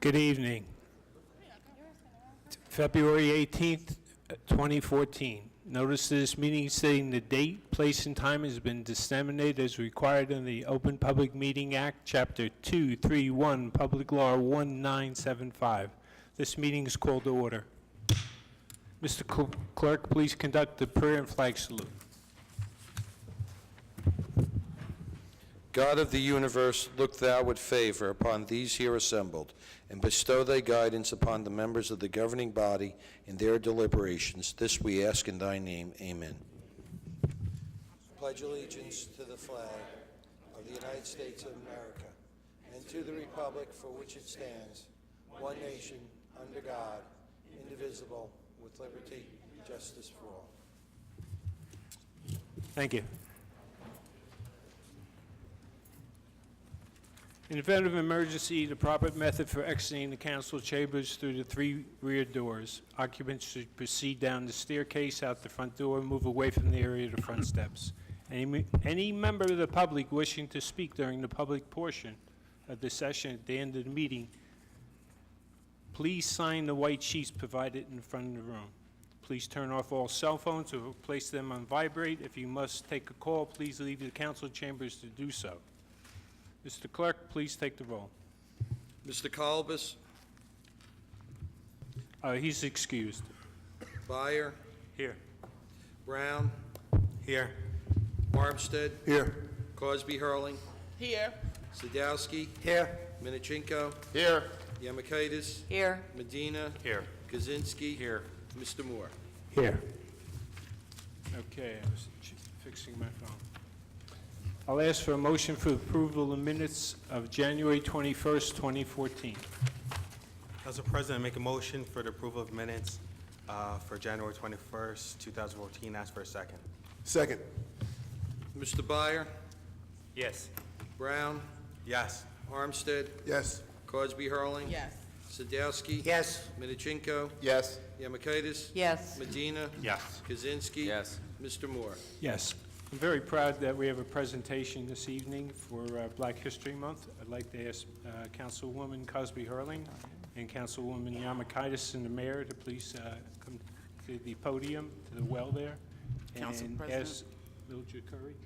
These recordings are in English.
Good evening. February 18th, 2014. Notice of this meeting stating the date, place, and time has been disseminated as required in the Open Public Meeting Act, Chapter 231, Public Law 1975. This meeting is called to order. Mr. Clerk, please conduct the prayer and flag salute. God of the universe, look thou with favor upon these here assembled, and bestow thy guidance upon the members of the governing body in their deliberations. This we ask in thy name. Amen. Pledge allegiance to the flag of the United States of America, and to the republic for which it stands, one nation, under God, indivisible, with liberty and justice for all. Thank you. In event of emergency, the proper method for exiting the council chambers through the three rear doors. Occupants should proceed down the staircase, out the front door, and move away from the area of the front steps. Any member of the public wishing to speak during the public portion of the session at the end of the meeting, please sign the white sheets provided in front of the room. Please turn off all cell phones or place them on vibrate. If you must take a call, please leave the council chambers to do so. Mr. Clerk, please take the roll. Mr. Colbus, He's excused. Byer, Here. Brown, Here. Armstead, Here. Cosby Hurling, Here. Sadowski, Here. Minichinko, Here. Yamakaitis, Here. Medina, Here. Kaczynski, here. Mr. Moore. Here. Okay, I was fixing my phone. I'll ask for a motion for approval of minutes of January 21st, 2014. Council President, make a motion for the approval of minutes for January 21st, 2014. Ask for a second. Second. Mr. Byer, Yes. Brown, Yes. Armstead, Yes. Cosby Hurling, Yes. Sadowski, Yes. Minichinko, Yes. Yamakaitis, Yes. Medina, Yes. Kaczynski, Yes. Mr. Moore. Yes. I'm very proud that we have a presentation this evening for Black History Month. I'd like to ask Councilwoman Cosby Hurling and Councilwoman Yamakaitis and the mayor to please come to the podium, to the well there, Council and President. ask Mildred Curry.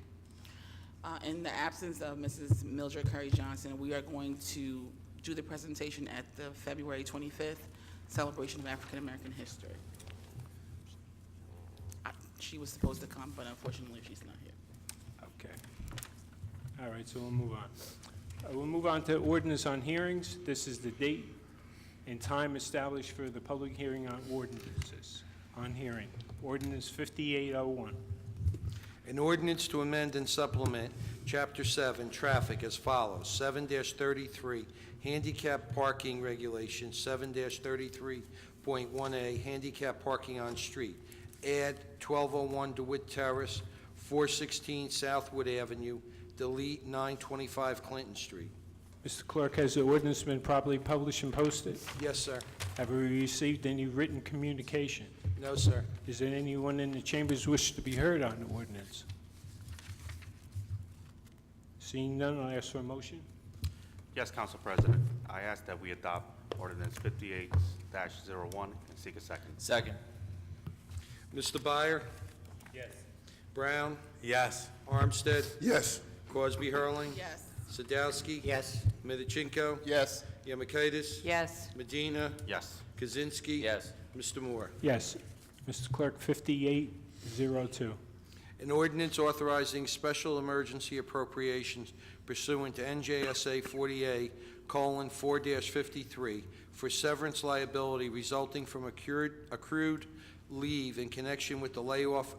In the absence of Mrs. Mildred Curry Johnson, we are going to do the presentation at the February 25th celebration of African American history. She was supposed to come, but unfortunately she's not here. Okay. All right, so we'll move on. We'll move on to ordinance on hearings. This is the date and time established for the public hearing on ordinances. On hearing, ordinance 5801. An ordinance to amend and supplement Chapter 7, Traffic as follows. 7-33, Handicap Parking Regulations, 7-33.1A, Handicap Parking on Street. Add 1201 DeWitt Terrace, 416 Southwood Avenue, delete 925 Clinton Street. Mr. Clerk, has the ordinance been properly published and posted? Yes, sir. Have we received any written communication? No, sir. Is there anyone in the chambers wish to be heard on the ordinance? Seeing none, I'll ask for a motion. Yes, Council President. I ask that we adopt ordinance 58-01 and seek a second. Second. Mr. Byer, Yes. Brown, Yes. Armstead, Yes. Cosby Hurling, Yes. Sadowski, Yes. Minichinko, Yes. Yamakaitis, Yes. Medina, Yes. Kaczynski, Yes. Mr. Moore. Yes. Mr. Clerk, 5802. An ordinance authorizing special emergency appropriations pursuant to NJSA 40A:4-53 for severance liability resulting from accrued leave in connection with the layoff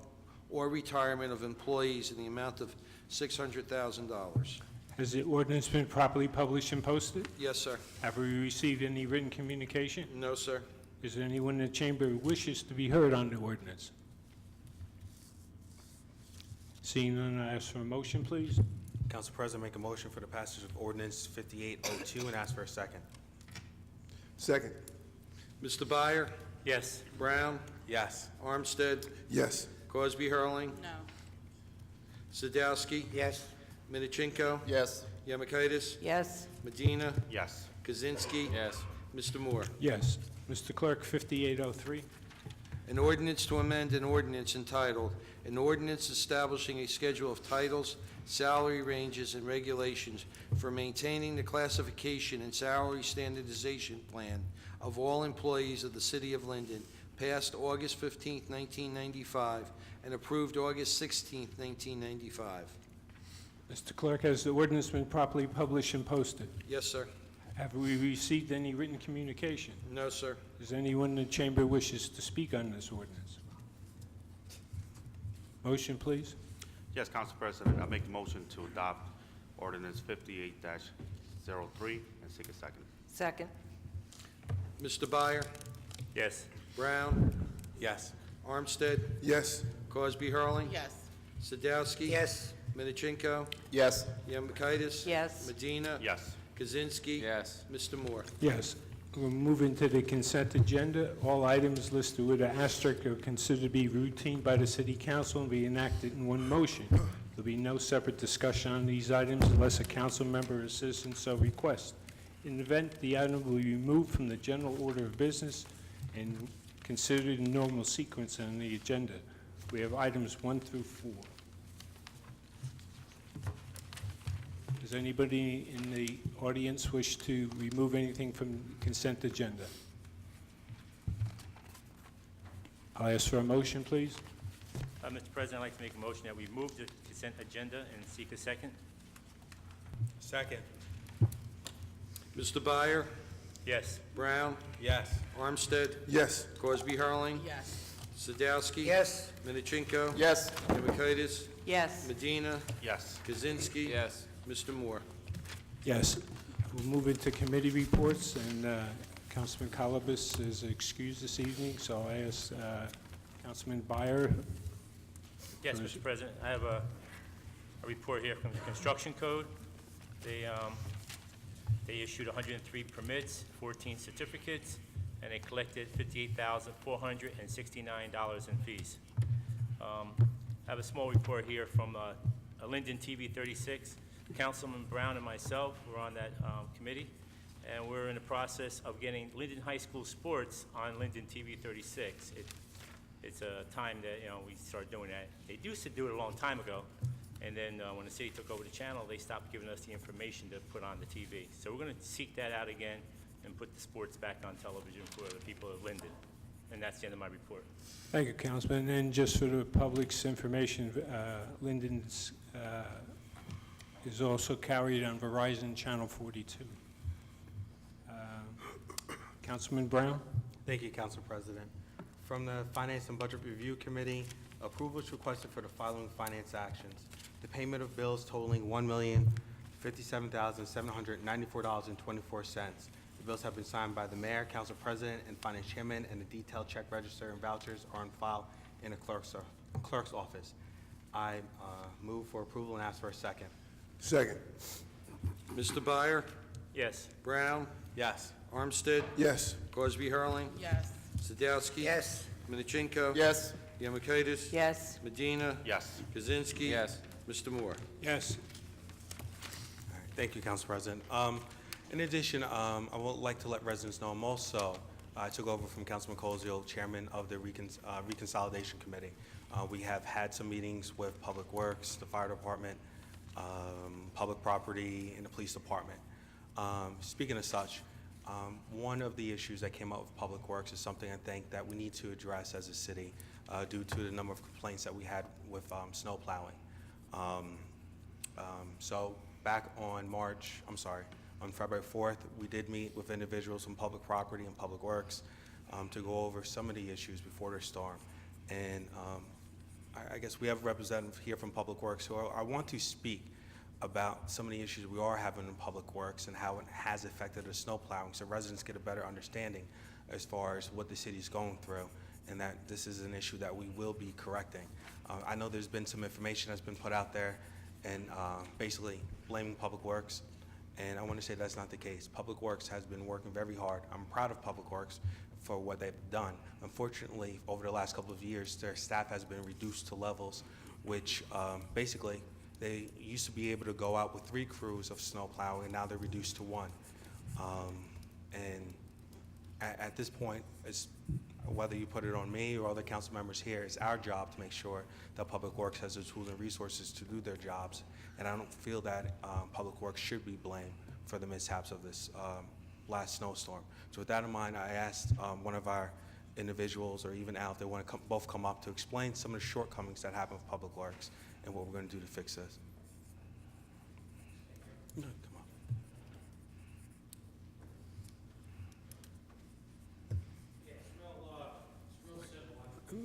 or retirement of employees in the amount of $600,000. Has the ordinance been properly published and posted? Yes, sir. Have we received any written communication? No, sir. Is there anyone in the chamber who wishes to be heard on the ordinance? Seeing none, I ask for a motion, please. Council President, make a motion for the passage of ordinance 5802 and ask for a second. Second. Mr. Byer, Yes. Brown, Yes. Armstead, Yes. Cosby Hurling, No. Sadowski, Yes. Minichinko, Yes. Yamakaitis, Yes. Medina, Yes. Kaczynski, Yes. Mr. Moore. Yes. Mr. Clerk, 5803. An ordinance to amend an ordinance entitled, "An Ordinance Establishing a Schedule of Titles, Salary Ranges, and Regulations for Maintaining the Classification and Salary Standardization Plan of All Employees of the City of Linden," passed August 15, 1995, and approved August 16, 1995. Mr. Clerk, has the ordinance been properly published and posted? Yes, sir. Have we received any written communication? No, sir. Does anyone in the chamber wishes to speak on this ordinance? Motion, please. Yes, Council President, I make a motion to adopt ordinance 58-03 and seek a second. Second. Mr. Byer, Yes. Brown, Yes. Armstead, Yes. Cosby Hurling, Yes. Sadowski. Yes. Minichinko, Yes. Yemakaitis. Yes. Medina. Yes. Kaczynski. Yes. Mr. Moore. Yes. We'll move into the consent agenda. All items listed with an asterisk are considered to be routine by the city council and be enacted in one motion. There'll be no separate discussion on these items unless a council member or citizen so requests. In the event, the item will be removed from the general order of business and considered in normal sequence on the agenda. We have items 1 through 4. Does anybody in the audience wish to remove anything from the consent agenda? I'll ask for a motion, please. Mr. President, I'd like to make a motion that we move the consent agenda and seek a second. Second. Mr. Byer, Yes. Brown, Yes. Armstead, Yes. Cosby Hurling, Yes. Sadowski. Yes. Minichinko. Yes. Yemakaitis. Yes. Medina. Yes. Kaczynski. Yes. Mr. Moore. Yes. We'll move into committee reports, and Councilman Kalabas is excused this evening, so I ask Councilman Byer. Yes, First. Mr. President, I have a report here from the Construction Code. They issued 103 permits, 14 certificates, and they collected $58,469 in fees. I have a small report here from LindenTV 36. Councilman Brown and myself were on that committee, and we're in the process of getting Linden High School sports on LindenTV 36. It's a time that, we started doing that. They used to do it a long time ago, and then when the city took over the channel, they stopped giving us the information to put on the TV. So we're going to seek that out again and put the sports back on television for the people of Linden. And that's the end of my report. Thank you, Councilman. And just for the public's information, Linden's is also carried on Verizon Channel 42. Councilman Brown? Thank you, Council President. From the Finance and Budget Review Committee, approval is requested for the following finance actions. The payment of bills totaling $1,057,794.24. The bills have been signed by the Mayor, Council President, and Finance Chairman, and the detailed check register and vouchers are on file in the clerk's office. I move for approval and ask for a second. Second. Mr. Byer, Yes. Brown, Yes. Armstead, Yes. Cosby Hurling, Yes. Sadowski. Yes. Minichinko. Yes. Yemakaitis. Yes. Medina. Yes. Kaczynski. Yes. Mr. Moore. Yes. All right, thank you, Council President. In addition, I would like to let residents know I took over from Councilman Cozio, Chairman of the Reconsolidation Committee. We have had some meetings with Public Works, the Fire Department, Public Property, and the Police Department. Speaking of such, one of the issues that came up with Public Works is something I think that we need to address as a city due to the number of complaints that we had with snow plowing. So back on February 4th, we did meet with individuals from Public Property and Public Works to go over some of the issues before the storm. And I guess we have a representative here from Public Works, so I want to speak about some of the issues we are having in Public Works and how it has affected the snow plowing, so residents get a better understanding as far as what the city's going through, and that this is an issue that we will be correcting. I know there's been some information that's been put out there and basically blaming Public Works, and I want to say that's not the case. Public Works has been working very hard. I'm proud of Public Works for what they've done. Unfortunately, over the last couple of years, their staff has been reduced to levels which basically they used to be able to go out with 3 crews of snow plowing, and now they're reduced to 1. And At this point, it's, whether you put it on me or other council members here, it's our job to make sure that Public Works has the tools and resources to do their jobs. And I don't feel that Public Works should be blamed for the mishaps of this last snowstorm. So with that in mind, I asked one of our individuals, or even Al, if they want to both come up to explain some of the shortcomings that happen with Public Works and what we're going to do to fix this. No, come on.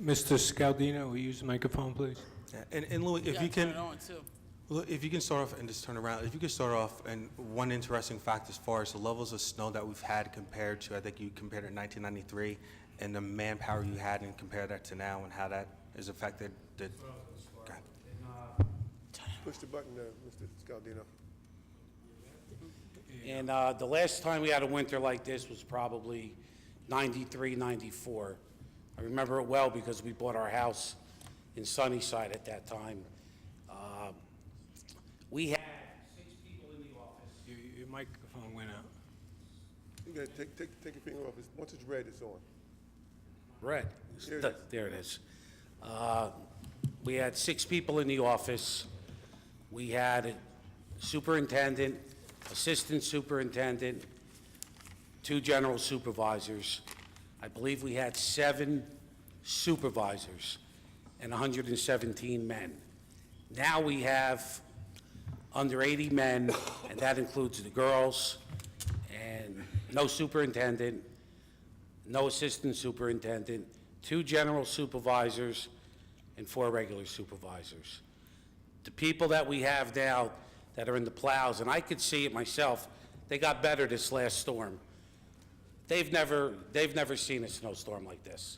Mr. Scaldino, will you use the microphone, please? Yeah, and Louis, if you turn can, it on too. Look, if you can start off and just turn around, if you could start off, and one interesting fact as far as the levels of snow that we've had compared to, I think you compared it in 1993, and the manpower you had and compare that to now and how that has affected the. Okay. Push the button there, Mr. Scaldino. And the last time we had a winter like this was probably 93, 94. I remember it well because we bought our house in Sunnyside at that time. We had 6 people in the office. Your microphone went out. You gotta take your finger off. Once it's red, it's on. Red. There it is. There it is. We had 6 people in the office. We had a superintendent, assistant superintendent, 2 general supervisors. I believe we had 7 supervisors and 117 men. Now we have under 80 men, and that includes the girls, and no superintendent, no assistant superintendent, 2 general supervisors, and 4 regular supervisors. The people that we have now that are in the plows, and I could see it myself, they got better this last storm. They've never seen a snowstorm like this.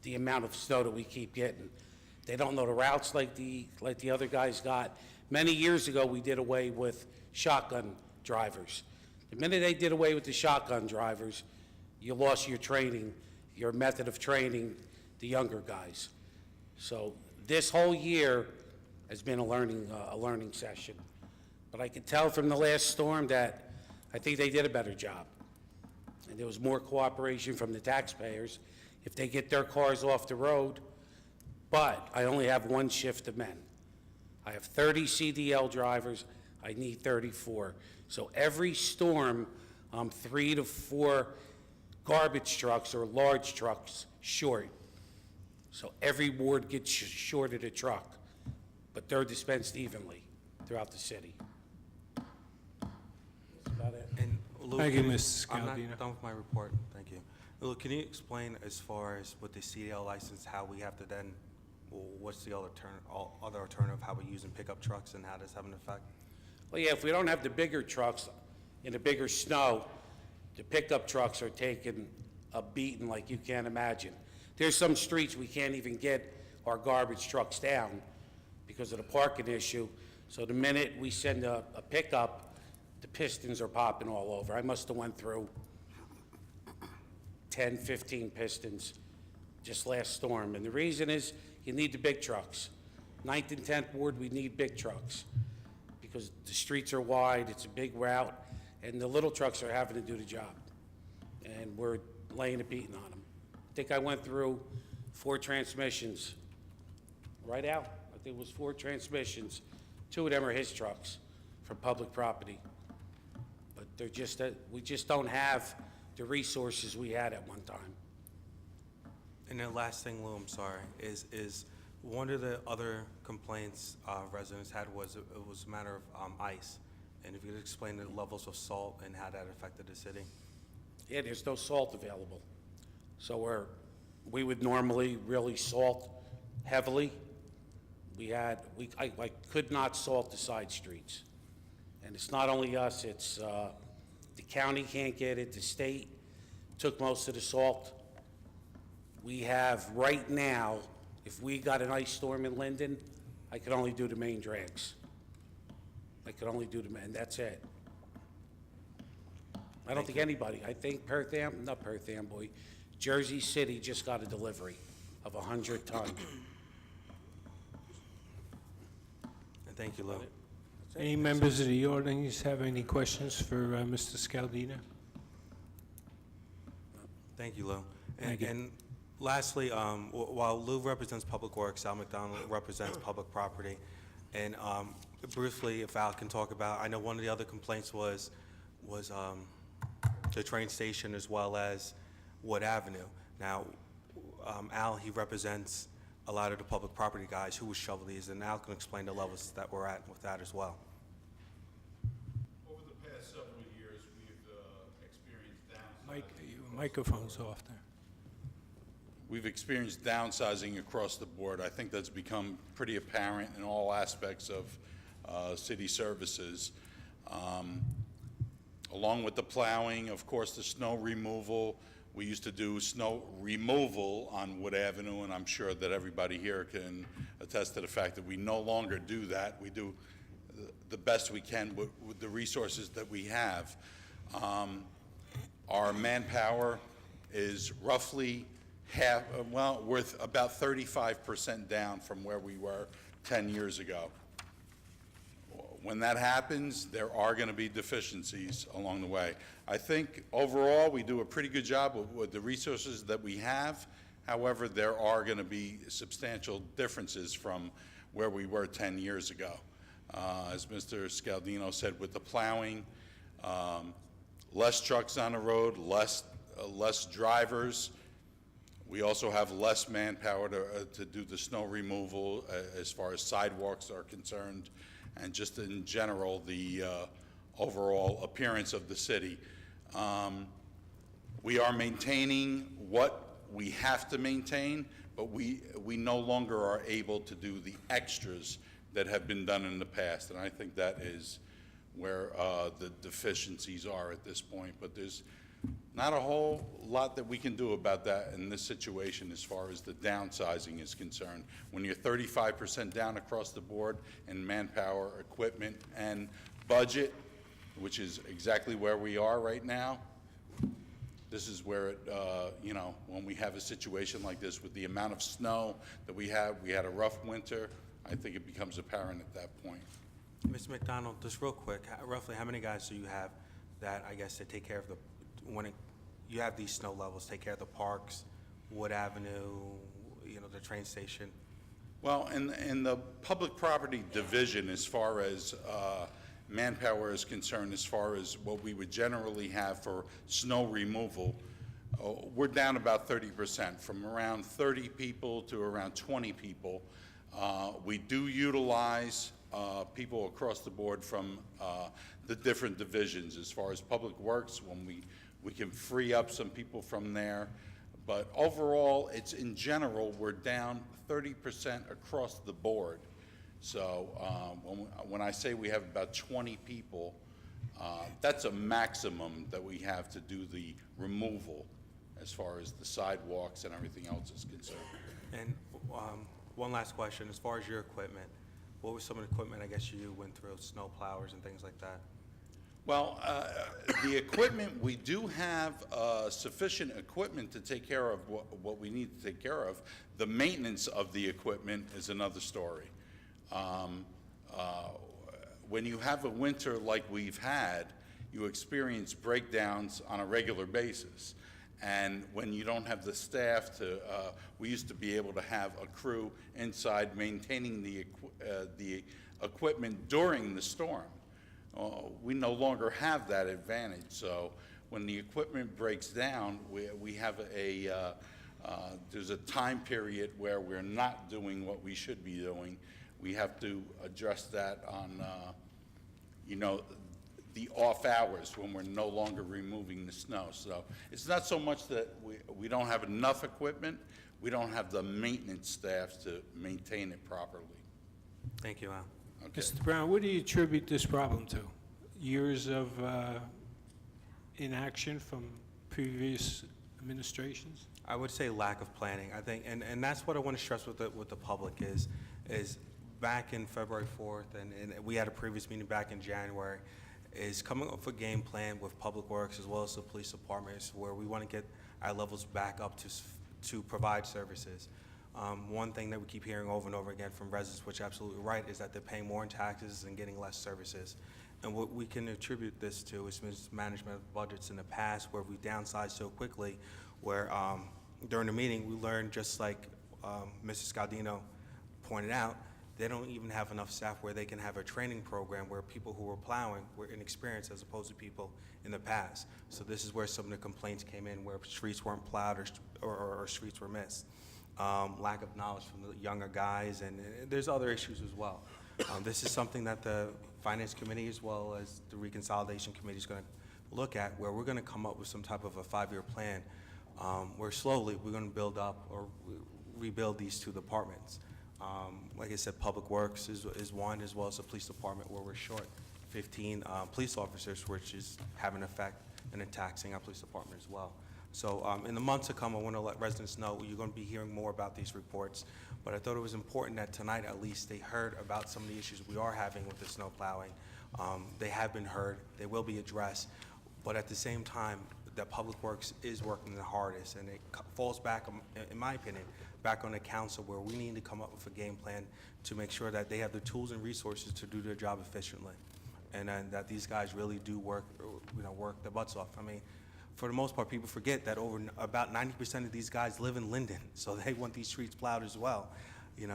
The amount of snow that we keep getting. They don't know the routes like the other guys got. Many years ago, we did away with shotgun drivers. The minute they did away with the shotgun drivers, you lost your training, your method of training the younger guys. So this whole year has been a learning session. But I could tell from the last storm that I think they did a better job. And there was more cooperation from the taxpayers if they get their cars off the road. But I only have 1 shift of men. I have 30 CDL drivers. I need 34. So every storm, I'm 3 to 4 garbage trucks or large trucks short. So every ward gets shorted a truck, but they're dispensed evenly throughout the city. That's about it. And Lou, Thank you, can Mr. I'm Scaldino. not done with my report. Thank you. Lou, can you explain as far as with the CDL license, how we have to then, well, what's the other alternative, how we're using pickup trucks and how does that have an effect? Well, yeah, if we don't have the bigger trucks in the bigger snow, the pickup trucks are taking a beating like you can't imagine. There's some streets we can't even get our garbage trucks down because of the parking issue. So the minute we send a pickup, the pistons are popping all over. I must have went through 10, 15 pistons just last storm. And the reason is you need the big trucks. 9th and 10th Ward, we need big trucks because the streets are wide, it's a big route, and the little trucks are having to do the job. And we're laying a beating on them. I think I went through 4 transmissions. Right out, I think it was 4 transmissions. 2 of them are his trucks from public property. But they're just, we just don't have the resources we had at one time. And the last thing, Lou, I'm sorry, is one of the other complaints residents had was it was a matter of ice. And if you could explain the levels of salt and how that affected the city. Yeah, there's no salt available. So we would normally really salt heavily. I could not salt the side streets. And it's not only us, it's the county can't get it, the state took most of the salt. We have right now, if we got an ice storm in Linden, I could only do the main drags. I could only do and that's it. I don't think anybody, I think not Perth Amboy, Jersey City just got a delivery of 100 ton. And thank you, Lou. Any members of the audience have any questions for Mr. Scaldino? Thank you, Lou. Thank you. And lastly, while Lou represents Public Works, Al McDonald represents Public Property. And briefly, if Al can talk about, I know one of the other complaints was the train station as well as Wood Avenue. Now, Al, he represents a lot of the public property guys who would shovel these, and Al can explain the levels that we're at with that as well. Over the past several years, we've experienced downsizing. Your microphone's off there. We've experienced downsizing across the board. I think that's become pretty apparent in all aspects of city services. Along with the plowing, of course, the snow removal. We used to do snow removal on Wood Avenue, and I'm sure that everybody here can attest to the fact that we no longer do that. We do the best we can with the resources that we have. Our manpower is roughly we're about 35% down from where we were 10 years ago. When that happens, there are going to be deficiencies along the way. I think overall we do a pretty good job with the resources that we have. However, there are going to be substantial differences from where we were 10 years ago. As Mr. Scaldino said, with the plowing, less trucks on the road, less drivers. We also have less manpower to do the snow removal as far as sidewalks are concerned, and just in general, the overall appearance of the city. We are maintaining what we have to maintain, but we no longer are able to do the extras that have been done in the past, and I think that is where the deficiencies are at this point. But there's not a whole lot that we can do about that in this situation as far as the downsizing is concerned. When you're 35% down across the board in manpower, equipment, and budget, which is exactly where we are right now, this is where it, when we have a situation like this with the amount of snow that we had a rough winter, I think it becomes apparent at that point. Mr. McDonald, just real quick, roughly how many guys do you have that, I guess, that take care of you have these snow levels, take care of the parks, Wood Avenue, the train station? Well, in the public property division, as far as manpower is concerned, as far as what we would generally have for snow removal, we're down about 30%, from around 30 people to around 20 people. We do utilize people across the board from the different divisions. As far as Public Works, when we can free up some people from there. But overall, it's in general, we're down 30% across the board. So when I say we have about 20 people, that's a maximum that we have to do the removal as far as the sidewalks and everything else is concerned. And one last question, as far as your equipment, what was some of the equipment, I guess, you went through, snow plowers and things like that? Well, the equipment, we do have sufficient equipment to take care of what we need to take care of. The maintenance of the equipment is another story. When you have a winter like we've had, you experience breakdowns on a regular basis. And when you don't have the staff we used to be able to have a crew inside maintaining the equipment during the storm. We no longer have that advantage. So when the equipment breaks down, we have there's a time period where we're not doing what we should be doing. We have to address that on, the off hours when we're no longer removing the snow. So it's not so much that we don't have enough equipment, we don't have the maintenance staff to maintain it properly. Thank you, Al. Okay. Mr. Brown, what do you attribute this problem to? Years of inaction from previous administrations? I would say lack of planning. I think, and that's what I want to stress with the public is back in February 4th, and we had a previous meeting back in January, is coming up with a game plan with Public Works as well as the police departments where we want to get our levels back up to provide services. One thing that we keep hearing over and over again from residents, which is absolutely right, is that they're paying more in taxes and getting less services. And what we can attribute this to is mismanagement of budgets in the past where we downsized so quickly, where during the meeting, we learned, just like Mr. Scaldino pointed out, they don't even have enough staff where they can have a training program where people who were plowing were inexperienced as opposed to people in the past. So this is where some of the complaints came in, where streets weren't plowed or streets were missed. Lack of knowledge from the younger guys, and there's other issues as well. This is something that the Finance Committee as well as the Reconsolidation Committee is going to look at, where we're going to come up with some type of a 5-year plan where slowly we're going to build up or rebuild these two departments. Like I said, Public Works is one, as well as the Police Department, where we're short 15 police officers, which is having an effect and taxing our police department as well. So in the months to come, I want to let residents know you're going to be hearing more about these reports, but I thought it was important that tonight at least they heard about some of the issues we are having with the snow plowing. They have been heard, they will be addressed, but at the same time, that Public Works is working the hardest, and it falls back, in my opinion, back on the council, where we need to come up with a game plan to make sure that they have the tools and resources to do their job efficiently, and that these guys really do work their butts off. I mean, for the most part, people forget that about 90% of these guys live in Linden, so they want these streets plowed as well, and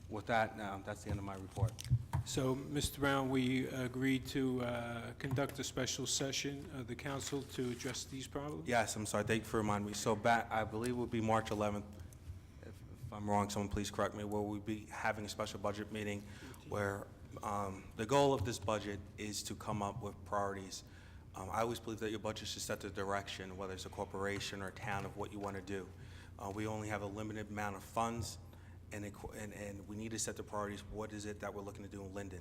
with that, that's the end of my report. So, Mr. Brown, we agreed to conduct a special session of the council to address these problems? Yes, I'm sorry, thank you for reminding me. So back, I believe it will be March 11th, if I'm wrong, someone please correct me, where we'll be having a special budget meeting where the goal of this budget is to come up with priorities. I always believe that your budget should set the direction, whether it's a corporation or a town, of what you want to do. We only have a limited amount of funds, and we need to set the priorities. What is it that we're looking to do in Linden?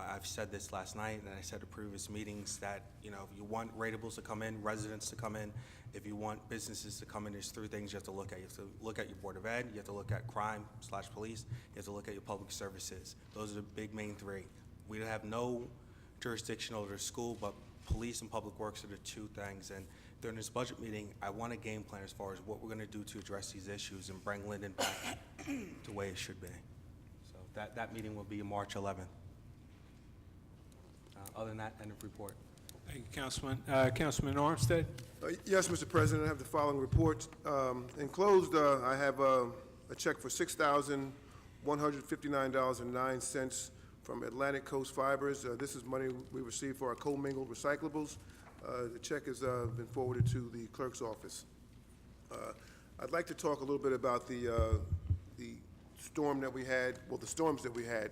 I've said this last night, and I said at previous meetings that, if you want ratables to come in, residents to come in, if you want businesses to come in, there's 3 things you have to look at. You have to look at your Board of Ed, you have to look at crime/police, you have to look at your public services. Those are the big main 3. We have no jurisdiction over the school, but police and public works are the 2 things. And during this budget meeting, I want a game plan as far as what we're going to do to address these issues and bring Linden back to the way it should be. So that meeting will be March 11th. Other than that, end of report. Thank you, Councilman. Councilman Armstead? Yes, Mr. President, I have the following reports. Enclosed, I have a check for $6,159.09 from Atlantic Coast Fibers. This is money we received for our commingled recyclables. The check has been forwarded to the clerk's office. I'd like to talk a little bit about the storm that we had, well, the storms that we had.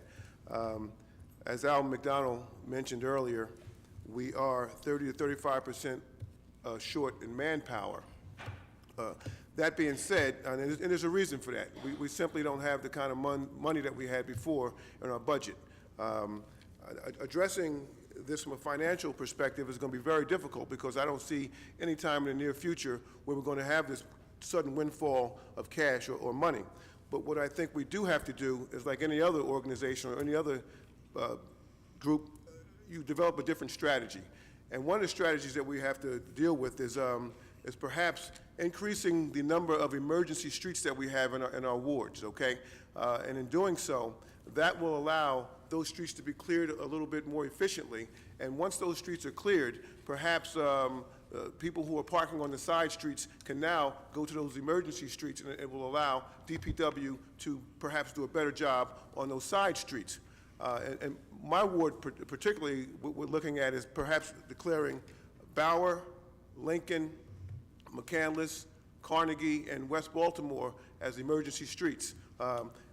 As Al McDonald mentioned earlier, we are 30 to 35% short in manpower. That being said, and there's a reason for that. We simply don't have the kind of money that we had before in our budget. Addressing this from a financial perspective is going to be very difficult, because I don't see any time in the near future where we're going to have this sudden windfall of cash or money. But what I think we do have to do is, like any other organization or any other group, you develop a different strategy. And one of the strategies that we have to deal with is perhaps increasing the number of emergency streets that we have in our wards, okay? And in doing so, that will allow those streets to be cleared a little bit more efficiently. And once those streets are cleared, perhaps people who are parking on the side streets can now go to those emergency streets, and it will allow DPW to perhaps do a better job on those side streets. And my ward particularly, what we're looking at is perhaps declaring Bauer, Lincoln, McCandless, Carnegie, and West Baltimore as emergency streets.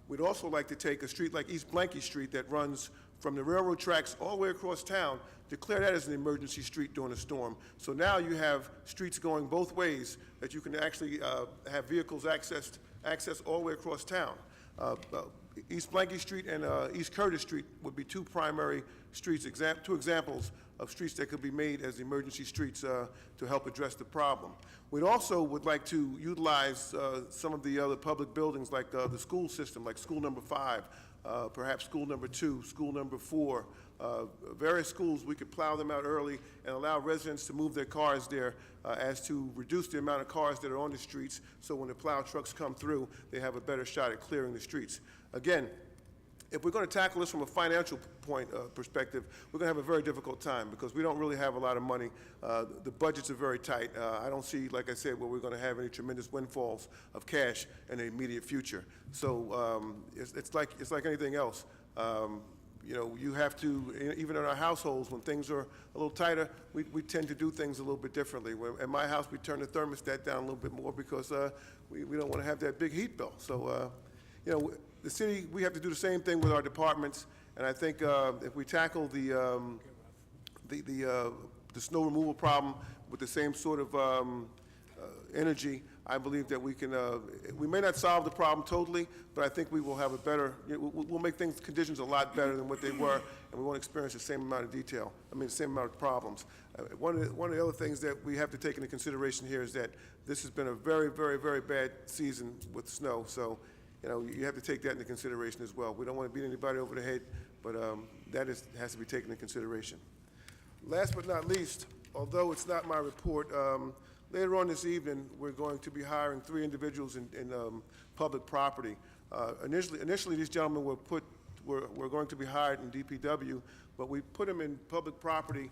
We'd also like to take a street like East Blanky Street that runs from the railroad tracks all the way across town, declare that as an emergency street during a storm. So now you have streets going both ways that you can actually have vehicles access all the way across town. East Blanky Street and East Curtis Street would be 2 primary streets, 2 examples of streets that could be made as emergency streets to help address the problem. We also would like to utilize some of the other public buildings, like the school system, like school number 5, perhaps school number 2, school number 4, various schools. We could plow them out early and allow residents to move their cars there as to reduce the amount of cars that are on the streets, so when the plow trucks come through, they have a better shot at clearing the streets. Again, if we're going to tackle this from a financial perspective, we're going to have a very difficult time because we don't really have a lot of money. The budgets are very tight. I don't see, like I said, where we're going to have any tremendous windfalls of cash in the immediate future. So it's like anything else. You know, you have to, even in our households, when things are a little tighter, we tend to do things a little bit differently. In my house, we turn the thermostat down a little bit more because we don't want to have that big heat bill. So, you know, the city, we have to do the same thing with our departments, and I think if we tackle the snow removal problem with the same sort of energy, I believe that we can, we may not solve the problem totally, but I think we will have a better, we'll make conditions a lot better than what they were, and we won't experience the same amount of the same amount of problems. One of the other things that we have to take into consideration here is that this has been a very, very, very bad season with snow, so, you know, you have to take that into consideration as well. We don't want to beat anybody over the head, but has to be taken into consideration. Last but not least, although it's not my report, later on this evening, we're going to be hiring 3 individuals in public property. Initially, these gentlemen were going to be hired in DPW, but we put them in public property.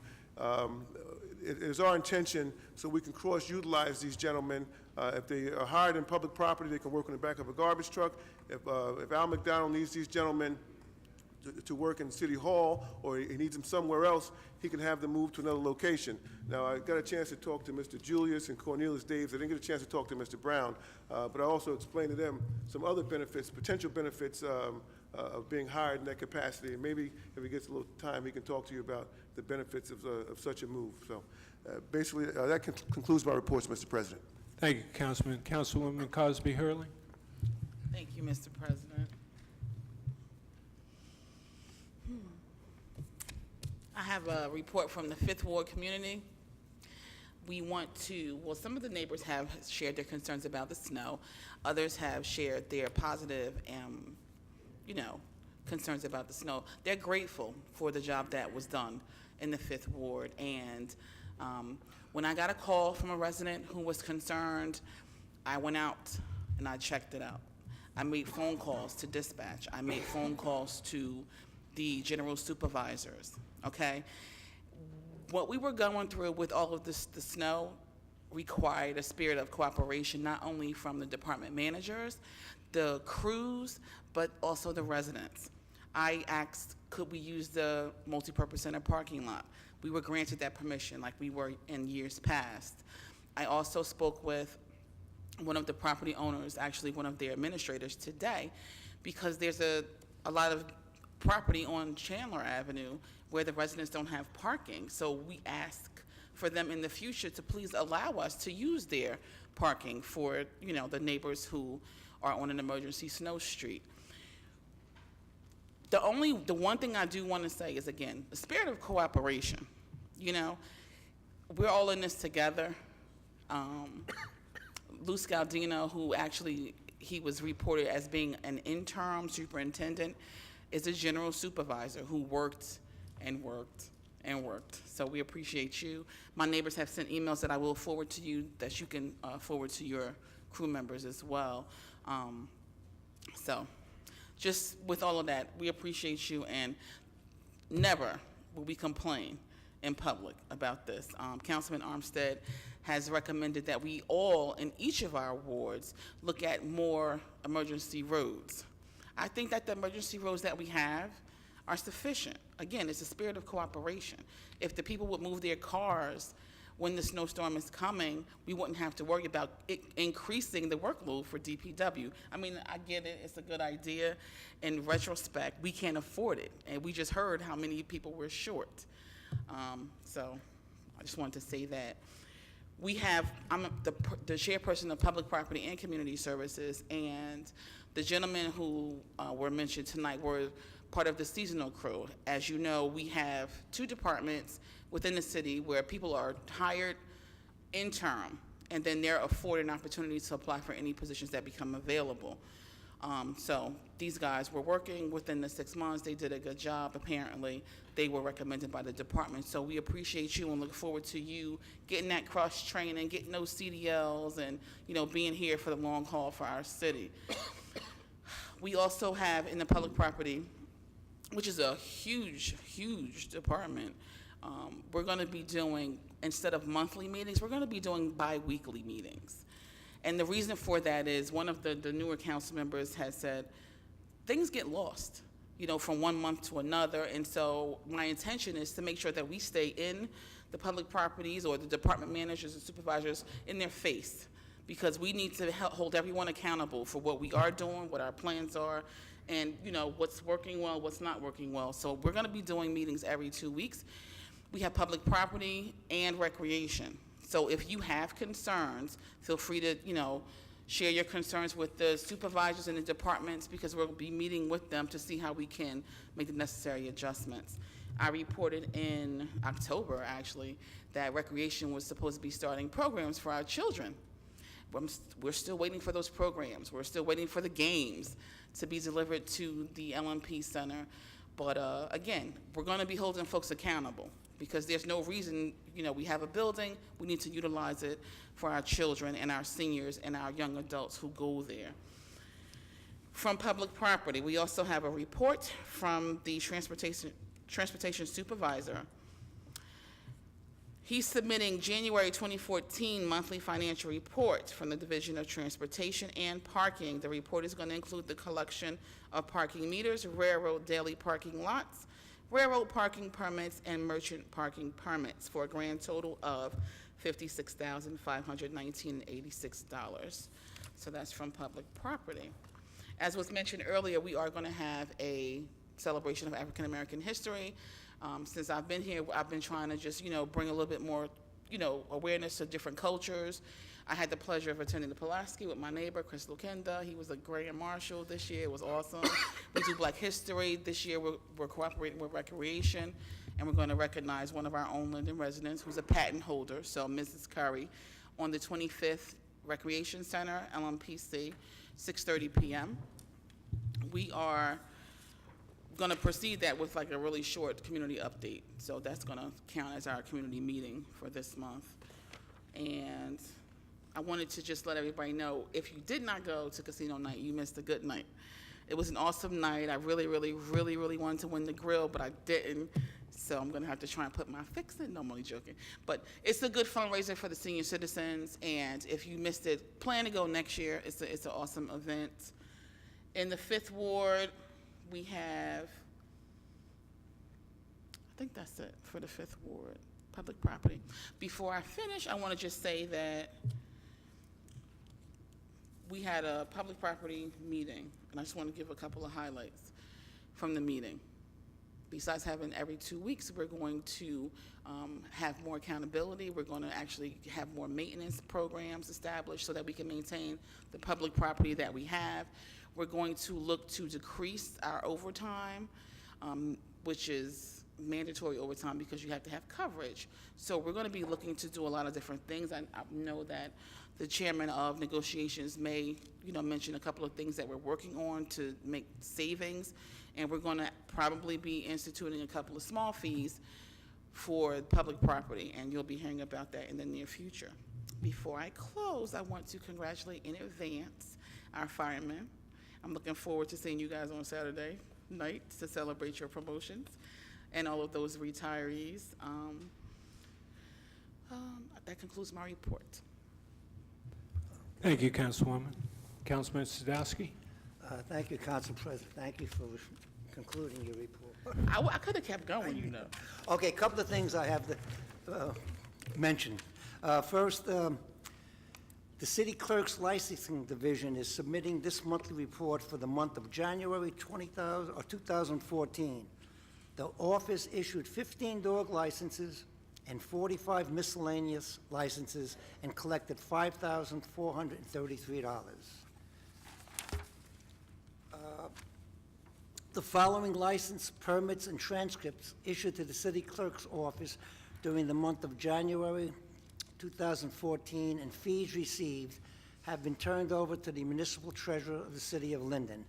It is our intention so we can cross-utilize these gentlemen. If they are hired in public property, they can work on the back of a garbage truck. If Al McDonald needs these gentlemen to work in City Hall, or he needs them somewhere else, he can have them move to another location. Now, I got a chance to talk to Mr. Julius and Cornelius Daves. I didn't get a chance to talk to Mr. Brown, but I also explained to them some other benefits, potential benefits of being hired in that capacity. And maybe if he gets a little time, he can talk to you about the benefits of such a move. So basically, that concludes my reports, Mr. President. Thank you, Councilman. Councilwoman Cosby Hurley. Thank you, Mr. President. I have a report from the Fifth Ward community. We want to, well, some of the neighbors have shared their concerns about the snow. Others have shared their positive, concerns about the snow. They're grateful for the job that was done in the Fifth Ward. And when I got a call from a resident who was concerned, I went out and I checked it out. I made phone calls to dispatch. I made phone calls to the general supervisors. Okay, what we were going through with all of this, the snow required a spirit of cooperation, not only from the department managers, the crews, but also the residents. I asked, could we use the multipurpose center parking lot? We were granted that permission like we were in years past. I also spoke with one of the property owners, actually one of their administrators today, because there's a lot of property on Chandler Avenue where the residents don't have parking. So we ask for them in the future to please allow us to use their parking for, the neighbors who are on an emergency snow street. The one thing I do want to say is, again, the spirit of cooperation. We're all in this together. Lou Scaldino, who actually, he was reported as being an interim superintendent, is a general supervisor who worked and worked and worked. So we appreciate you. My neighbors have sent emails that I will forward to you that you can forward to your crew members as well. So just with all of that, we appreciate you, and never will we complain in public about this. Councilman Armstead has recommended that we all, in each of our wards, look at more emergency roads. I think that the emergency roads that we have are sufficient. Again, it's a spirit of cooperation. If the people would move their cars when the snowstorm is coming, we wouldn't have to worry about it increasing the workload for DPW. I mean, I get it, it's a good idea. In retrospect, we can't afford it, and we just heard how many people were short. So I just wanted to say that. I'm the chairperson of Public Property and Community Services, and the gentlemen who were mentioned tonight were part of the seasonal crew. As you know, we have 2 departments within the city where people are hired interim, and then they're afforded an opportunity to apply for any positions that become available. So these guys were working within the 6 months. They did a good job, apparently. They were recommended by the department. So we appreciate you and look forward to you getting that cross-training, getting those CDLs, and being here for the long haul for our city. We also have in the public property which is a huge, huge department, we're going to be doing, instead of monthly meetings, we're going to be doing bi-weekly meetings. And the reason for that is one of the newer council members has said, things get lost, from one month to another. And so my intention is to make sure that we stay in the public properties or the department managers and supervisors in their face, because we need to hold everyone accountable for what we are doing, what our plans are, and what's working well, what's not working well. So we're going to be doing meetings every 2 weeks. We have public property and recreation. So if you have concerns, feel free to share your concerns with the supervisors in the departments, because we'll be meeting with them to see how we can make the necessary adjustments. I reported in October, actually, that recreation was supposed to be starting programs for our children. We're still waiting for those programs. We're still waiting for the games to be delivered to the LMP Center. But again, we're going to be holding folks accountable, because there's no reason, we have a building, we need to utilize it for our children and our seniors and our young adults who go there. From public property, we also have a report from the transportation supervisor. He's submitting January 2014 monthly financial report from the Division of Transportation and Parking. The report is going to include the collection of parking meters, railroad daily parking lots, railroad parking permits, and merchant parking permits for a grand total of $56,519.86. So that's from public property. As was mentioned earlier, we are going to have a celebration of African American history. Since I've been here, I've been trying to just, bring a little bit more, awareness to different cultures. I had the pleasure of attending the Pulaski with my neighbor, Chris Lukenda. He was a grand marshal this year. It was awesome. We do Black History. This year, we're cooperating with Recreation, and we're going to recognize one of our own Linden residents who's a patent holder, so Mrs. Curry, on the 25th Recreation Center, LMPC, 6:30 p.m. We are going to proceed that with like a really short community update. So that's going to count as our community meeting for this month. And I wanted to just let everybody know, if you did not go to casino night, you missed a good night. It was an awesome night. I really, really, really, really wanted to win the grill, but I didn't. So I'm going to have to try and put my fix in. No, I'm only joking. But it's a good fundraiser for the senior citizens. And if you missed it, plan to go next year. It's an awesome event. In the 5th Ward, we have, I think that's it for the 5th Ward, public property. Before I finish, I want to just say that we had a public property meeting, and I just want to give a couple of highlights from the meeting. Besides having every 2 weeks, we're going to have more accountability. We're going to actually have more maintenance programs established so that we can maintain the public property that we have. We're going to look to decrease our overtime, which is mandatory overtime because you have to have coverage. So we're going to be looking to do a lot of different things. I know that the chairman of negotiations may, mention a couple of things that we're working on to make savings, and we're going to probably be instituting a couple of small fees for public property, and you'll be hearing about that in the near future. Before I close, I want to congratulate in advance our firemen. I'm looking forward to seeing you guys on Saturday night to celebrate your promotions and all of those retirees. That concludes my report. Thank you, Councilwoman. Councilman Sadowski? Thank you, Council President. Thank you for concluding your report. I could have kept going, Okay, a couple of things I have to mention. First, the City Clerk's Licensing Division is submitting this monthly report for the month of January 2014. The office issued 15 dog licenses and 45 miscellaneous licenses and collected $5,433. The following license, permits, and transcripts issued to the City Clerk's office during the month of January 2014 and fees received have been turned over to the municipal treasurer of the City of Linden.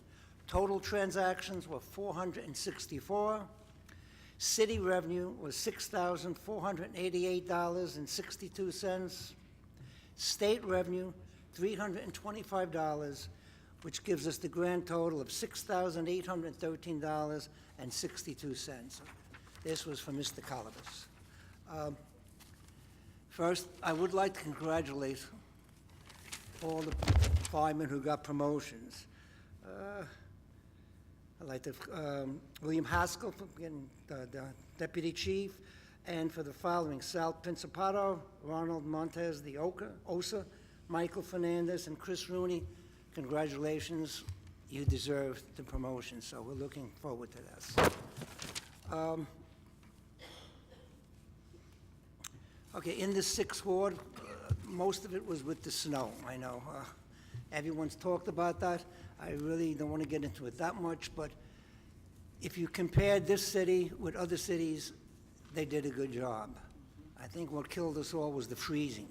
Total transactions were 464. City revenue was $6,488.62. State revenue, $325, which gives us the grand total of $6,813.62. This was from Mr. Calabas. First, I would like to congratulate all the firemen who got promotions. I'd like to, William Haskell for getting the deputy chief, and for the following: Sal Principato, Ronald Montez de Osa, Michael Fernandez, and Chris Rooney. Congratulations, you deserve the promotion, so we're looking forward to this. Okay, in the 6th Ward, most of it was with the snow, I know. Everyone's talked about that. I really don't want to get into it that much, but if you compare this city with other cities, they did a good job. I think what killed us all was the freezing.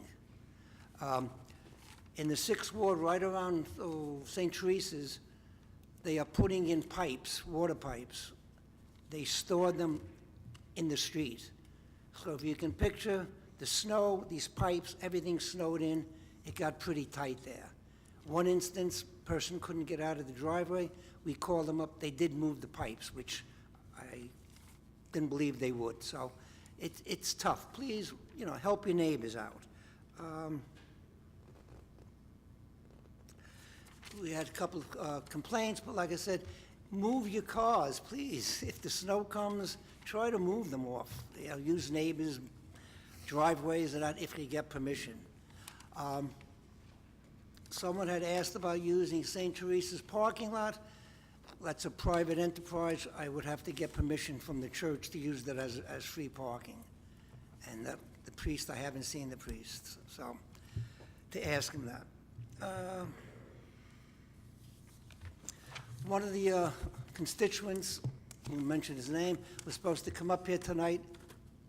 In the 6th Ward, right around St. Teresa's, they are putting in pipes, water pipes. They stored them in the street. So if you can picture the snow, these pipes, everything snowed in, it got pretty tight there. One instance, person couldn't get out of the driveway. We called them up. They did move the pipes, which I didn't believe they would. So it's tough. Please, help your neighbors out. We had a couple of complaints, but like I said, move your cars, please. If the snow comes, try to move them off. Use neighbors' driveways and that if you get permission. Someone had asked about using St. Teresa's parking lot. That's a private enterprise. I would have to get permission from the church to use that as free parking. And the priest, I haven't seen the priest, so to ask him that. One of the constituents, who mentioned his name, was supposed to come up here tonight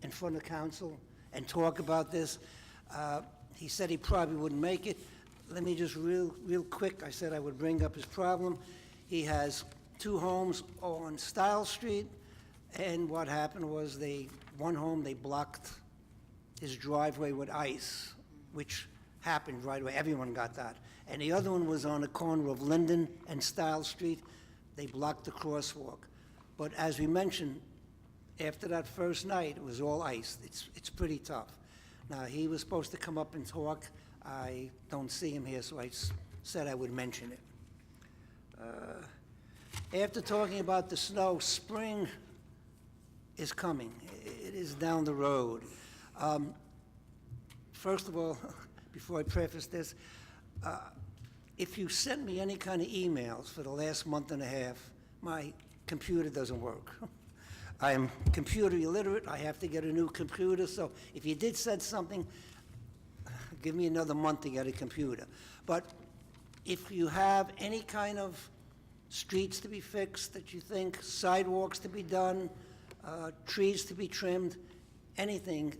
in front of council and talk about this. He said he probably wouldn't make it. Let me just real quick, I said I would bring up his problem. He has 2 homes on Style Street, and what happened was one home, they blocked his driveway with ice, which happened right away. Everyone got that. And the other one was on the corner of Linden and Style Street. They blocked the crosswalk. But as we mentioned, after that first night, it was all ice. It's pretty tough. Now, he was supposed to come up and talk. I don't see him here, so I said I would mention it. After talking about the snow, spring is coming. It is down the road. First of all, before I preface this, if you sent me any kind of emails for the last month and a half, my computer doesn't work. I am computer illiterate. I have to get a new computer, so if you did send something, give me another month to get a computer. But if you have any kind of streets to be fixed that you think, sidewalks to be done, trees to be trimmed, anything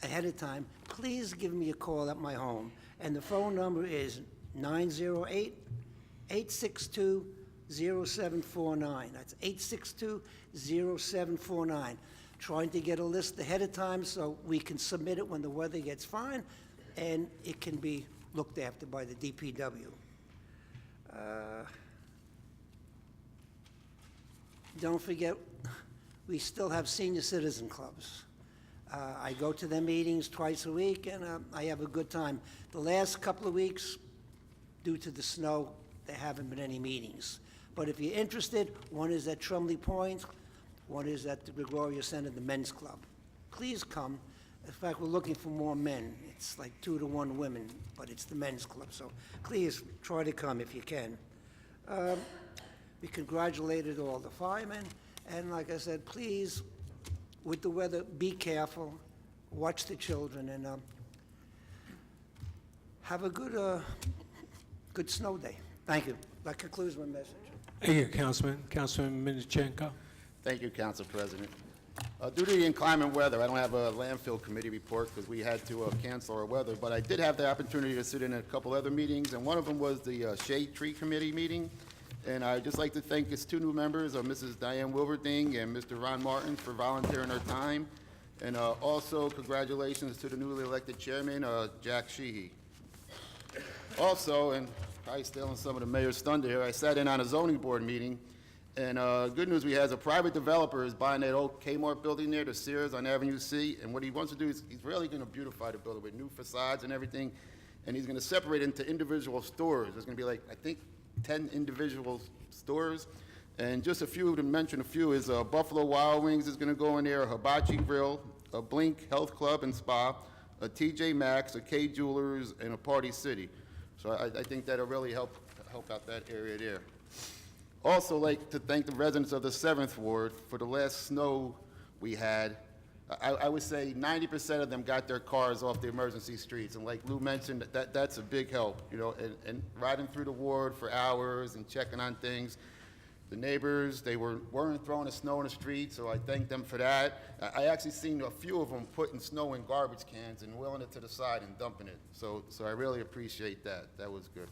ahead of time, please give me a call at my home. And the phone number is 908-862-0749. That's 862-0749. Trying to get a list ahead of time so we can submit it when the weather gets fine and it can be looked after by the DPW. Don't forget, we still have senior citizen clubs. I go to their meetings twice a week, and I have a good time. The last couple of weeks, due to the snow, there haven't been any meetings. But if you're interested, one is at Trumley Point, one is at the Gregoria Center, the men's club. Please come. In fact, we're looking for more men. It's like 2 to 1 women, but it's the men's club. So please try to come if you can. We congratulated all the firemen, and like I said, please, with the weather, be careful, watch the children, and have a good snow day. Thank you. That concludes my message. Here, Councilman Minichenko. Thank you, Council President. Due to the inclement weather, I don't have a landfill committee report because we had to cancel our weather, but I did have the opportunity to sit in a couple other meetings, and one of them was the Shade Tree Committee meeting. And I'd just like to thank its 2 new members, Mrs. Diane Wilverding and Mr. Ron Martin, for volunteering their time. And also, congratulations to the newly elected chairman, Jack Sheehy. Also, and probably stealing some of the mayor's thunder here. I sat in on a zoning board meeting, and good news, we has a private developer is buying that old Kmart building there, the Sears on Avenue C, and what he wants to do is he's really going to beautify the building with new facades and everything, and he's going to separate it into individual stores. There's going to be like, I think, 10 individual stores, and just a few to mention a few is Buffalo Wild Wings is going to go in there, a Hibachi Grill, a Blink Health Club and Spa, a TJ Maxx, a K Jewelers, and a Party City. So I think that'll really help out that area there. Also like to thank the residents of the 7th Ward for the last snow we had. I would say 90% of them got their cars off the emergency streets, and like Lou mentioned, that's a big help, you know, and riding through the ward for hours and checking on things. The neighbors, they weren't throwing the snow in the street, so I thank them for that. I actually seen a few of them putting snow in garbage cans and wheeling it to the side and dumping it, so I really appreciate that. That was good.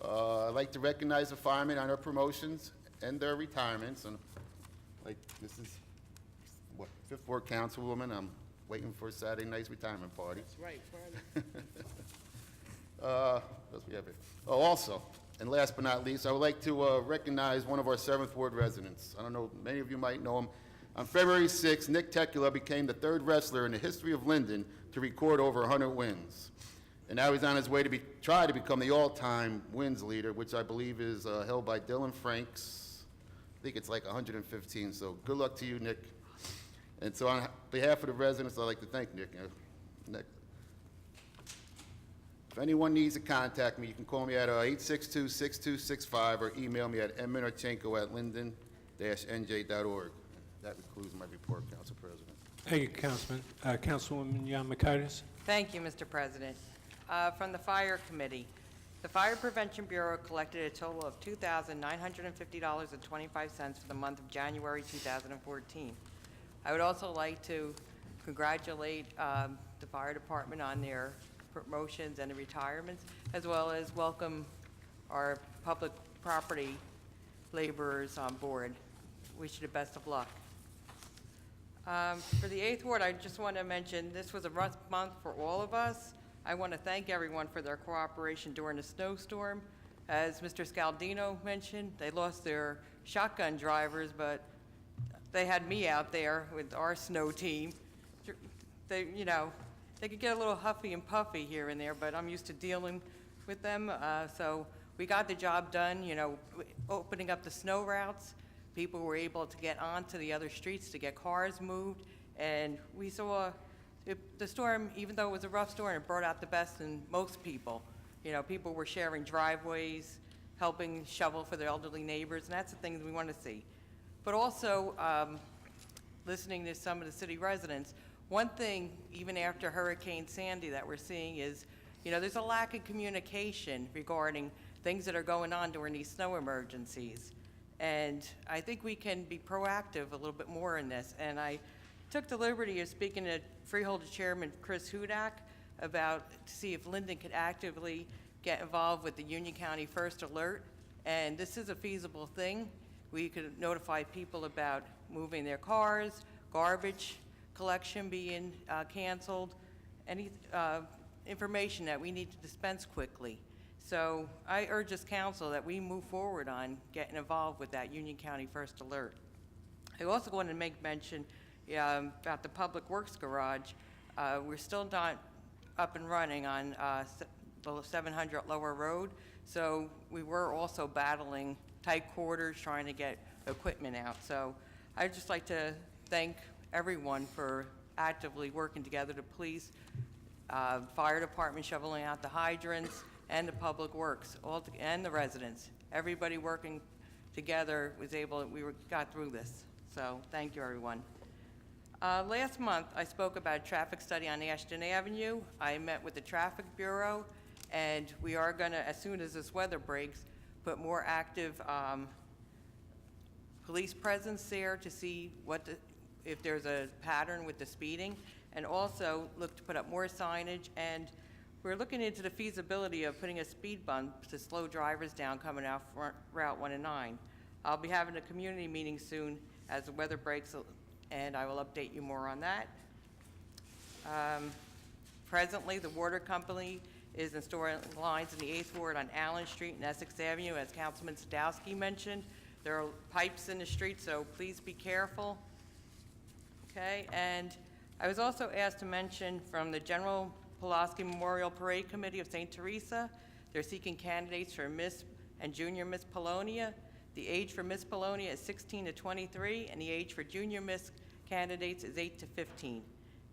I'd like to recognize the firemen on their promotions and their retirements. And like, this is, what, 5th Ward Councilwoman. I'm waiting for Saturday night's retirement party. That's right, What else we have here? Oh, also, and last but not least, I would like to recognize one of our 7th Ward residents. I don't know, many of you might know him. On February 6th, Nick Tekula became the 3rd wrestler in the history of Linden to record over 100 wins. And now he's on his way to try to become the all-time wins leader, which I believe is held by Dylan Franks. I think it's like 115, so good luck to you, Nick. And so on behalf of the residents, I'd like to thank Nick. Nick. If anyone needs to contact me, you can call me at 862-6265 or email me at mnorchenko@linden-nj.org. That concludes my report, Council President. Thank you, Councilman. Councilwoman Yamamoto. Thank you, Mr. President. From the Fire Committee, the Fire Prevention Bureau collected a total of $2,950.25 for the month of January 2014. I would also like to congratulate the Fire Department on their promotions and the retirements, as well as welcome our public property laborers on board. Wish you the best of luck. For the 8th Ward, I just want to mention this was a rough month for all of us. I want to thank everyone for their cooperation during the snowstorm. As Mr. Scaldino mentioned, they lost their shotgun drivers, but they had me out there with our snow team. They, you know, they could get a little huffy and puffy here and there, but I'm used to dealing with them. So we got the job done, you know, opening up the snow routes. People were able to get onto the other streets to get cars moved, and we saw the storm, even though it was a rough storm, it brought out the best in most people. You know, people were sharing driveways, helping shovel for their elderly neighbors, and that's the things we want to see. But also, listening to some of the city residents, one thing, even after Hurricane Sandy, that we're seeing is, you know, there's a lack of communication regarding things that are going on during these snow emergencies. And I think we can be proactive a little bit more in this. And I took the liberty of speaking to Freeholder Chairman Chris Hudak about to see if Linden could actively get involved with the Union County First Alert. And this is a feasible thing. We could notify people about moving their cars, garbage collection being canceled, any information that we need to dispense quickly. So I urge this council that we move forward on getting involved with that Union County First Alert. I also want to make mention about the Public Works Garage. We're still not up and running on the 700 Lower Road, so we were also battling tight quarters trying to get equipment out. So I'd just like to thank everyone for actively working together, the police, fire department shoveling out the hydrants, and the Public Works, and the residents. Everybody working together was able, got through this. So thank you, everyone. Last month, I spoke about a traffic study on Ashton Avenue. I met with the Traffic Bureau, and we are gonna, as soon as this weather breaks, put more active police presence there to see if there's a pattern with the speeding, and also look to put up more signage. And we're looking into the feasibility of putting a speed bump to slow drivers down coming out Route 1 and 9. I'll be having a community meeting soon as the weather breaks, and I will update you more on that. Presently, the water company is installing lines in the 8th Ward on Allen Street and Essex Avenue, as Councilman Sadowski mentioned. There are pipes in the street, so please be careful. Okay, and I was also asked to mention from the General Pulaski Memorial Parade Committee of St. Teresa, they're seeking candidates for Miss and Junior Miss Polonia. The age for Miss Polonia is 16 to 23, and the age for Junior Miss candidates is 8 to 15.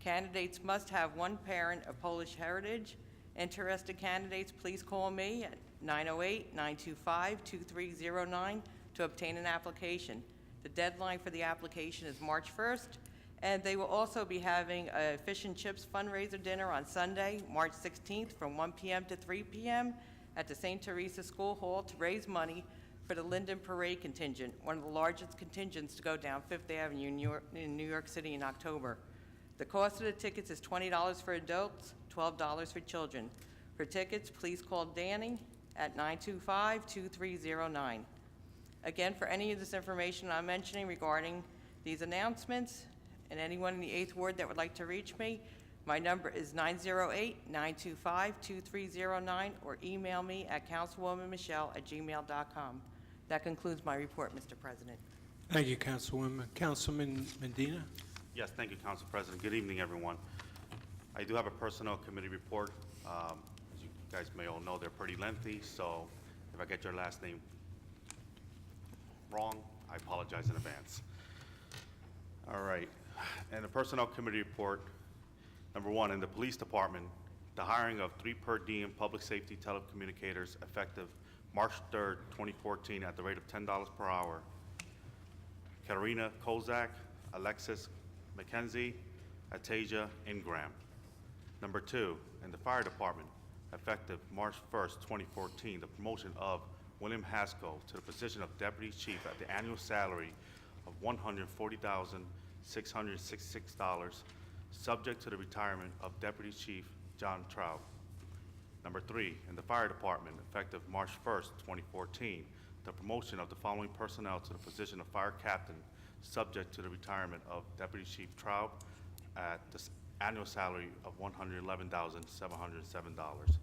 Candidates must have one parent of Polish heritage. Interested candidates, please call me at 908-925-2309 to obtain an application. The deadline for the application is March 1st, and they will also be having a Fish and Chips fundraiser dinner on Sunday, March 16th from 1 p.m. to 3 p.m. at the St. Teresa School Hall to raise money for the Linden Parade contingent, one of the largest contingents to go down Fifth Avenue in New York City in October. The cost of the tickets is $20 for adults, $12 for children. For tickets, please call Danny at 925-2309. Again, for any of this information I'm mentioning regarding these announcements, and anyone in the 8th Ward that would like to reach me, my number is 908-925-2309, or email me at councilwomanmichelle@gmail.com. That concludes my report, Mr. President. Thank you, Councilwoman. Councilman Medina? Yes, thank you, Council President. Good evening, everyone. I do have a personnel committee report. As you guys may all know, they're pretty lengthy, so if I get your last name wrong, I apologize in advance. All right, and the personnel committee report, number one, in the police department, the hiring of 3 per diem public safety telecommunicators effective March 3rd, 2014 at the rate of $10 per hour. Katarina Kozak, Alexis McKenzie, Atasia Ingram. Number 2, in the fire department, effective March 1st, 2014, the promotion of William Haskell to the position of deputy chief at the annual salary of $140,666, subject to the retirement of Deputy Chief John Trout. Number 3, in the fire department, effective March 1st, 2014, the promotion of the following personnel to the position of fire captain, subject to the retirement of Deputy Chief Trout at the annual salary of $111,707.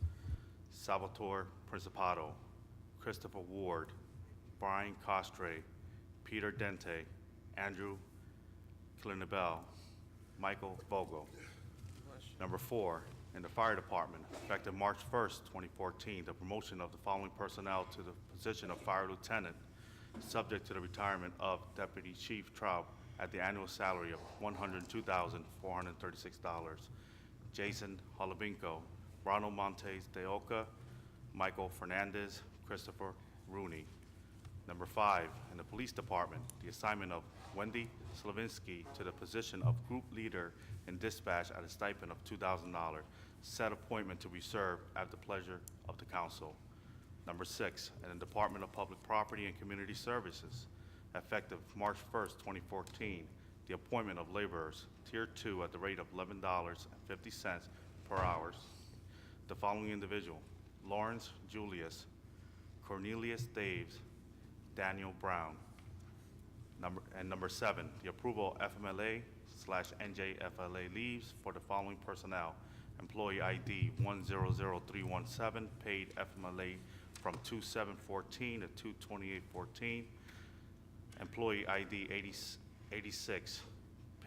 Salvatore Principato, Christopher Ward, Brian Costre, Peter Dente, Andrew Killinabel, Michael Vogel. Number 4, in the fire department, effective March 1st, 2014, the promotion of the following personnel to the position of fire lieutenant, subject to the retirement of Deputy Chief Trout at the annual salary of $102,436. Jason Holobinko, Ronald Montes de Oca, Michael Fernandez, Christopher Rooney. Number 5, in the police department, the assignment of Wendy Slavinsky to the position of group leader in dispatch at a stipend of $2,000. Said appointment to be served at the pleasure of the council. Number 6, in the Department of Public Property and Community Services, effective March 1st, 2014, the appointment of laborers, Tier 2 at the rate of $11.50 per hour. The following individual: Lawrence Julius, Cornelius Daves, Daniel Brown. Number 7, the approval of FMLA/NJFLA leaves for the following personnel: employee ID 100317, paid FMLA from 2/7/14 to 2/28/14. Employee ID 86,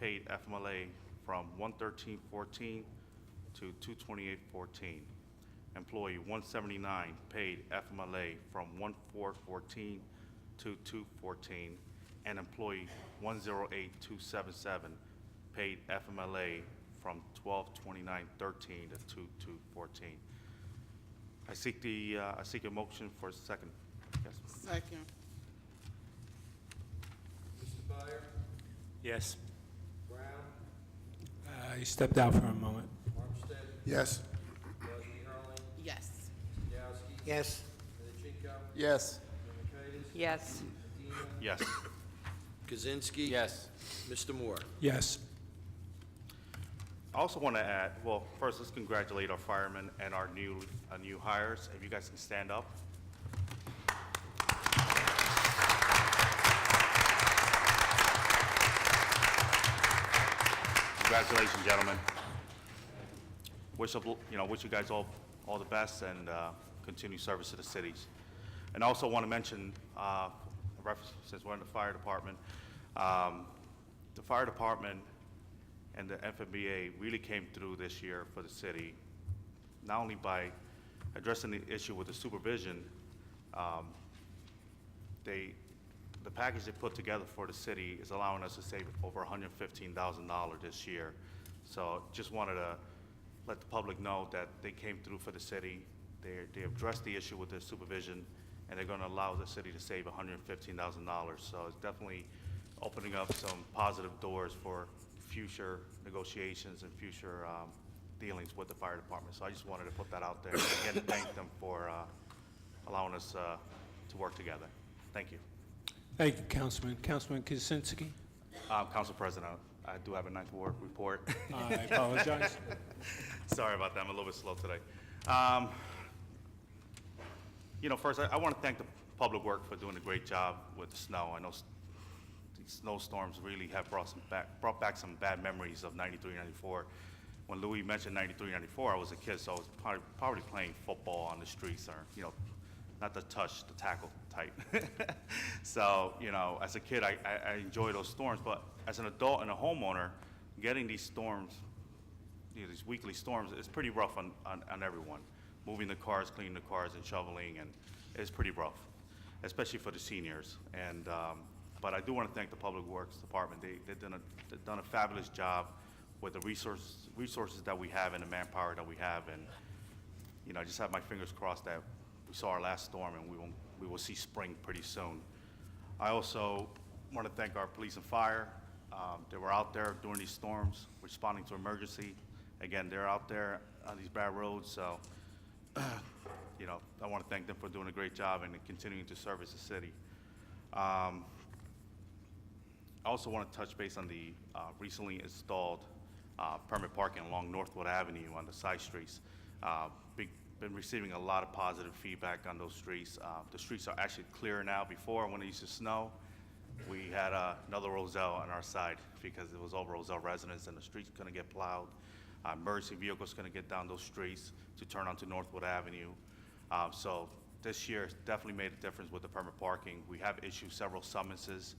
paid FMLA from 1/13/14 to 2/28/14. Employee 179, paid FMLA from 1/4/14 to 2/14. And employee 108277, paid FMLA from 12/29/13 to 2/2/14. I seek a motion for a second. Yes. Second. Yes. He stepped out for a moment. Yes. Yes. Yes. Yes. Yes. Yes. Kaczynski? Yes. Mr. Moore? Yes. I also want to add, well, first, let's congratulate our firemen and our new hires. If you guys can stand up. Congratulations, gentlemen. Wish you guys all all the best and continued service to the cities. And I also want to mention, since we're in the fire department and the FMBA really came through this year for the city, not only by addressing the issue with the supervision. The package they put together for the city is allowing us to save over $115,000 this year. So just wanted to let the public know that they came through for the city. They addressed the issue with the supervision, and they're going to allow the city to save $115,000. So it's definitely opening up some positive doors for future negotiations and future dealings with the fire department. So I just wanted to put that out there. And again, thank them for allowing us to work together. Thank you. Thank you, Councilman. Councilman Kuczynski? Council President, I do have a Ninth Ward report. I apologize. Sorry about that. I'm a little bit slow today. First, I want to thank the Public Works for doing a great job with the snow. I know these snowstorms really have brought back some bad memories of 93, 94. When Louis mentioned 93, 94, I was a kid, so I was probably playing football on the streets, or, not the touch, the tackle type. So, as a kid, I enjoy those storms, but as an adult and a homeowner, getting these storms, these weekly storms, is pretty rough on everyone. Moving the cars, cleaning the cars, and shoveling, and it's pretty rough, especially for the seniors. And but I do want to thank the Public Works Department. They've done a fabulous job with the resources that we have and the manpower that we have. And I just have my fingers crossed that we saw our last storm, and we will see spring pretty soon. I also want to thank our police and fire. They were out there during these storms, responding to emergency. Again, they're out there on these bad roads, so I want to thank them for doing a great job and continuing to service the city. I also want to touch base on the recently installed permit parking along Northwood Avenue on the side streets. Been receiving a lot of positive feedback on those streets. The streets are actually clearer now. Before, when it used to snow, we had another Roselle on our side because it was all Roselle residents, and the streets couldn't get plowed. Emergency vehicles couldn't get down those streets to turn onto Northwood Avenue. So this year has definitely made a difference with the permit parking. We have issued several summonses,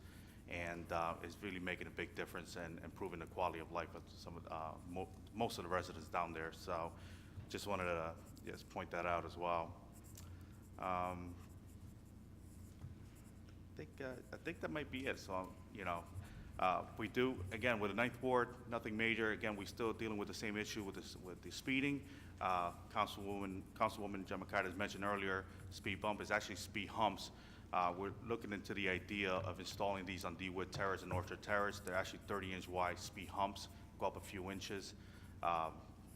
and it's really making a big difference and improving the quality of life of most of the residents down there. So just wanted to point that out as well. I think that might be it. So we do, again, with the Ninth Ward, nothing major. Again, we're still dealing with the same issue with the speeding. Councilwoman Jamakaitis mentioned earlier, speed bump is actually speed humps. We're looking into the idea of installing these on DeWitt Terrace and Orchard Terrace. They're actually 30-inch wide speed humps, go up a few inches.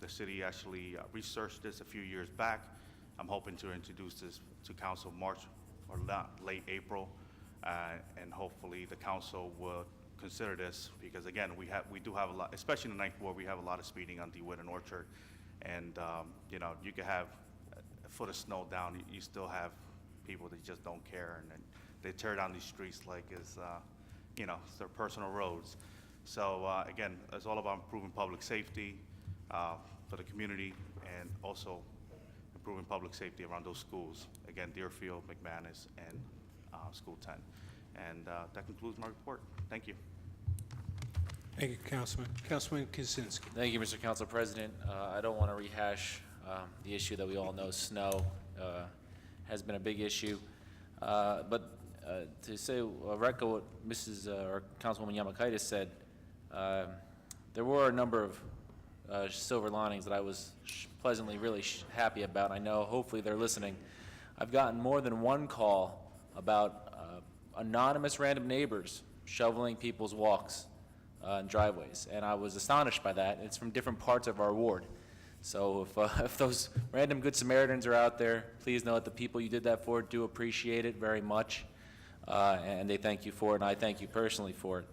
The city actually researched this a few years back. I'm hoping to introduce this to council March or late April, and hopefully the council will consider this, because again, we do have a lot, especially in the Ninth Ward, we have a lot of speeding on DeWitt and Orchard, and you can have a foot of snow down, you still have people that just don't care, and they tear down these streets like it's their personal roads. So again, it's all about improving public safety for the community, and also improving public safety around those schools. Again, Deerfield, McManus, and School 10. And that concludes my report. Thank you. Thank you, Councilman. Councilman Kuczynski? Thank you, Mr. Council President. I don't want to rehash the issue that we all know. Snow has been a big issue. But to say, echo what or Councilwoman Yamakaitis said, there were a number of silver linings that I was pleasantly really happy about. I know hopefully they're listening. I've gotten more than one call about anonymous random neighbors shoveling people's walks and driveways, and I was astonished by that. It's from different parts of our ward. So if those random Good Samaritans are out there, please know that the people you did that for do appreciate it very much, and they thank you for it, and I thank you personally for it.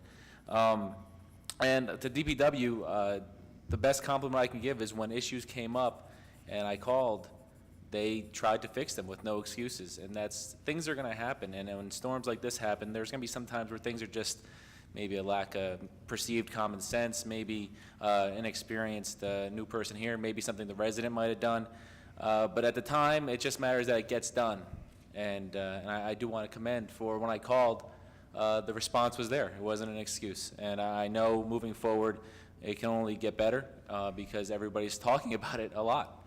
And to DPW, the best compliment I can give is when issues came up and I called, they tried to fix them with no excuses, and things are going to happen, and when storms like this happen, there's going to be some times where things are just maybe a lack of perceived common sense, maybe inexperienced new person here, maybe something the resident might have done. But at the time, it just matters that it gets done. And I do want to commend for when I called, the response was there. It wasn't an excuse. And I know moving forward, it can only get better because everybody's talking about it a lot.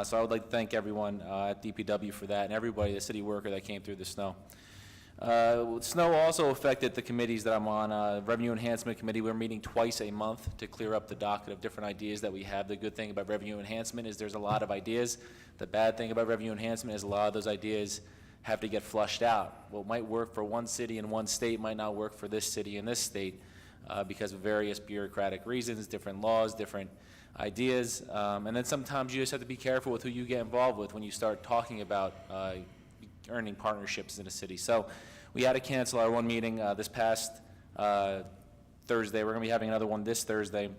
So I would like to thank everyone at DPW for that and everybody, the city worker that came through the snow. Snow also affected the committees that I'm on. Revenue Enhancement Committee, we're meeting twice a month to clear up the docket of different ideas that we have. The good thing about revenue enhancement is there's a lot of ideas. The bad thing about revenue enhancement is a lot of those ideas have to get flushed out. What might work for one city in one state might not work for this city in this state because of various bureaucratic reasons, different laws, different ideas. And then sometimes you just have to be careful with who you get involved with when you start talking about earning partnerships in a city. So we had to cancel our one meeting this past Thursday. We're going to be having another one this Thursday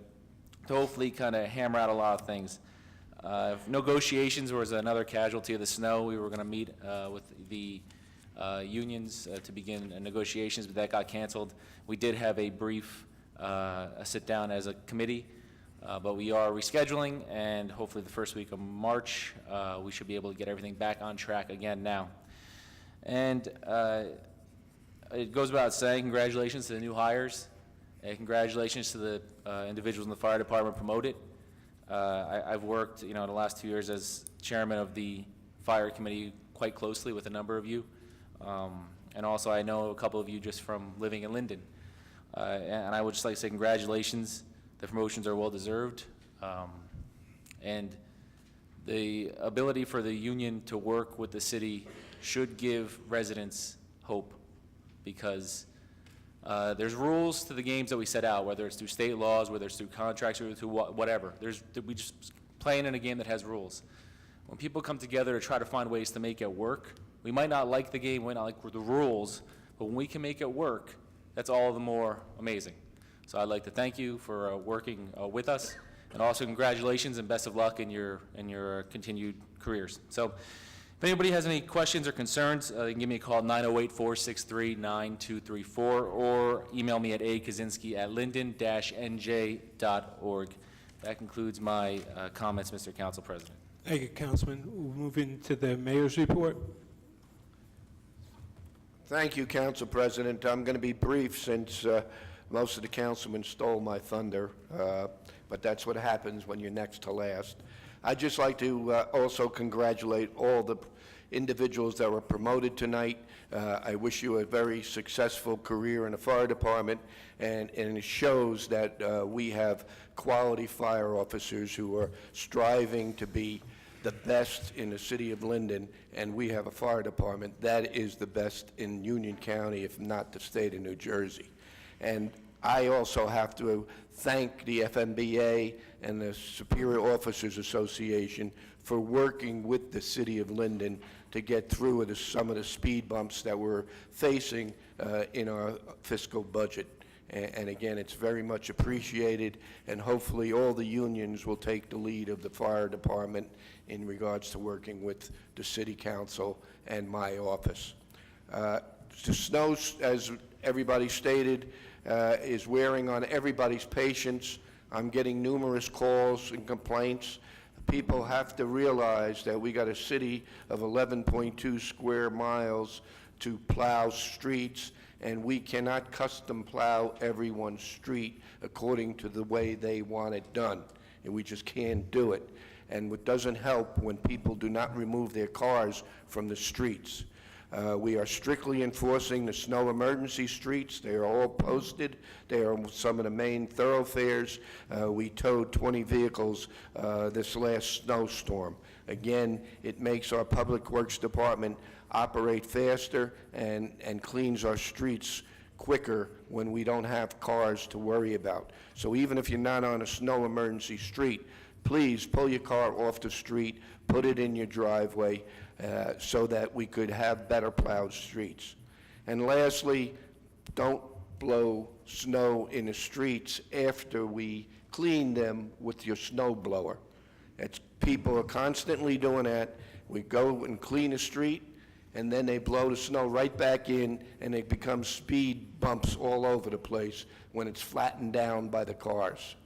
to hopefully kind of hammer out a lot of things. Negotiations was another casualty of the snow. We were going to meet with the unions to begin negotiations, but that got canceled. We did have a brief sit-down as a committee, but we are rescheduling, and hopefully the first week of March, we should be able to get everything back on track again now. And it goes without saying, congratulations to the new hires, and congratulations to the individuals in the fire department promoted. I've worked, the last 2 years as chairman of the fire committee quite closely with a number of you, and also I know a couple of you just from living in Linden. And I would just like to say congratulations. The promotions are well deserved, and the ability for the union to work with the city should give residents hope, because there's rules to the games that we set out, whether it's through state laws, whether it's through contracts, or through whatever. We just playing in a game that has rules. When people come together to try to find ways to make it work, we might not like the game, we might not like the rules, but when we can make it work, that's all the more amazing. So I'd like to thank you for working with us, and also congratulations and best of luck in your continued careers. So if anybody has any questions or concerns, you can give me a call at 908-463-9234 or email me at akaczynski@linden-nj.org. That concludes my comments, Mr. Council President. Thank you, Councilman. We'll move into the mayor's report. Thank you, Council President. I'm going to be brief since most of the councilmen stole my thunder, but that's what happens when you're next to last. I'd just like to also congratulate all the individuals that were promoted tonight. I wish you a very successful career in the fire department, and it shows that we have quality fire officers who are striving to be the best in the city of Linden, and we have a fire department that is the best in Union County, if not the state of New Jersey. And I also have to thank the FMBA and the Superior Officers Association for working with the city of Linden to get through some of the speed bumps that we're facing in our fiscal budget. And again, it's very much appreciated, and hopefully all the unions will take the lead of the fire department in regards to working with the city council and my office. The snow, as everybody stated, is wearing on everybody's patience. I'm getting numerous calls and complaints. People have to realize that we got a city of 11.2 square miles to plow streets, and we cannot custom plow everyone's street according to the way they want it done, and we just can't do it. And it doesn't help when people do not remove their cars from the streets. We are strictly enforcing the snow emergency streets. They are all posted. They are some of the main thoroughfares. We towed 20 vehicles this last snowstorm. Again, it makes our Public Works Department operate faster and cleans our streets quicker when we don't have cars to worry about. So even if you're not on a snow emergency street, please pull your car off the street, put it in your driveway, so that we could have better plowed streets. And lastly, don't blow snow in the streets after we clean them with your snow blower. People are constantly doing that. We go and clean a street, and then they blow the snow right back in, and it becomes speed bumps all over the place when it's flattened down by the cars.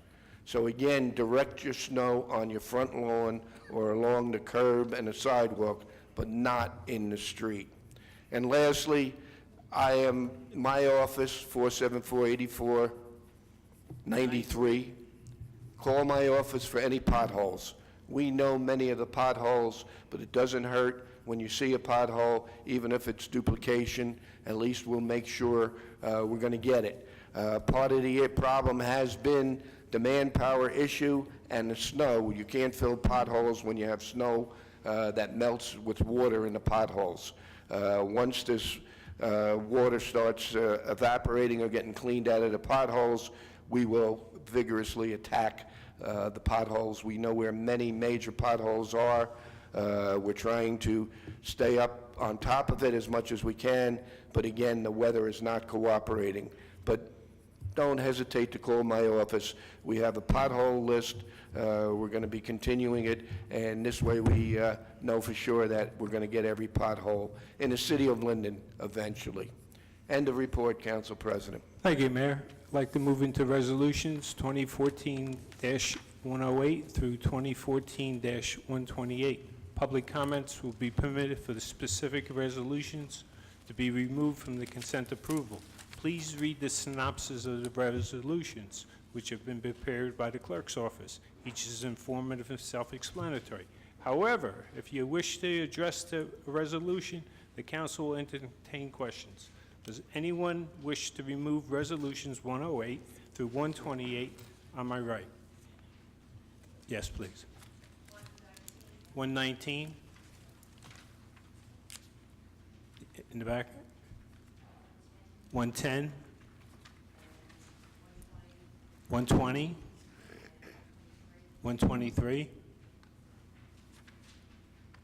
So again, direct your snow on your front lawn or along the curb and the sidewalk, but not in the street. And lastly, my office, 474-84-93. Call my office for any potholes. We know many of the potholes, but it doesn't hurt when you see a pothole, even if it's duplication, at least we'll make sure we're going to get it. Part of the problem has been the manpower issue and the snow. You can't fill potholes when you have snow that melts with water in the potholes. Once this water starts evaporating or getting cleaned out of the potholes, we will vigorously attack the potholes. We know where many major potholes are. We're trying to stay up on top of it as much as we can, but again, the weather is not cooperating. But don't hesitate to call my office. We have a pothole list. We're going to be continuing it, and this way we know for sure that we're going to get every pothole in the city of Linden eventually. End of report, Council President. Thank you, Mayor. I'd like to move into resolutions 2014-108 through 2014-128. Public comments will be permitted for the specific resolutions to be removed from the consent approval. Please read the synopsis of the resolutions, which have been prepared by the clerk's office. Each is informative and self-explanatory. However, if you wish to address the resolution, the council will entertain questions. Does anyone wish to remove resolutions 108 through 128 on my right? Yes, please. 119. In the back. 110. 120. 123.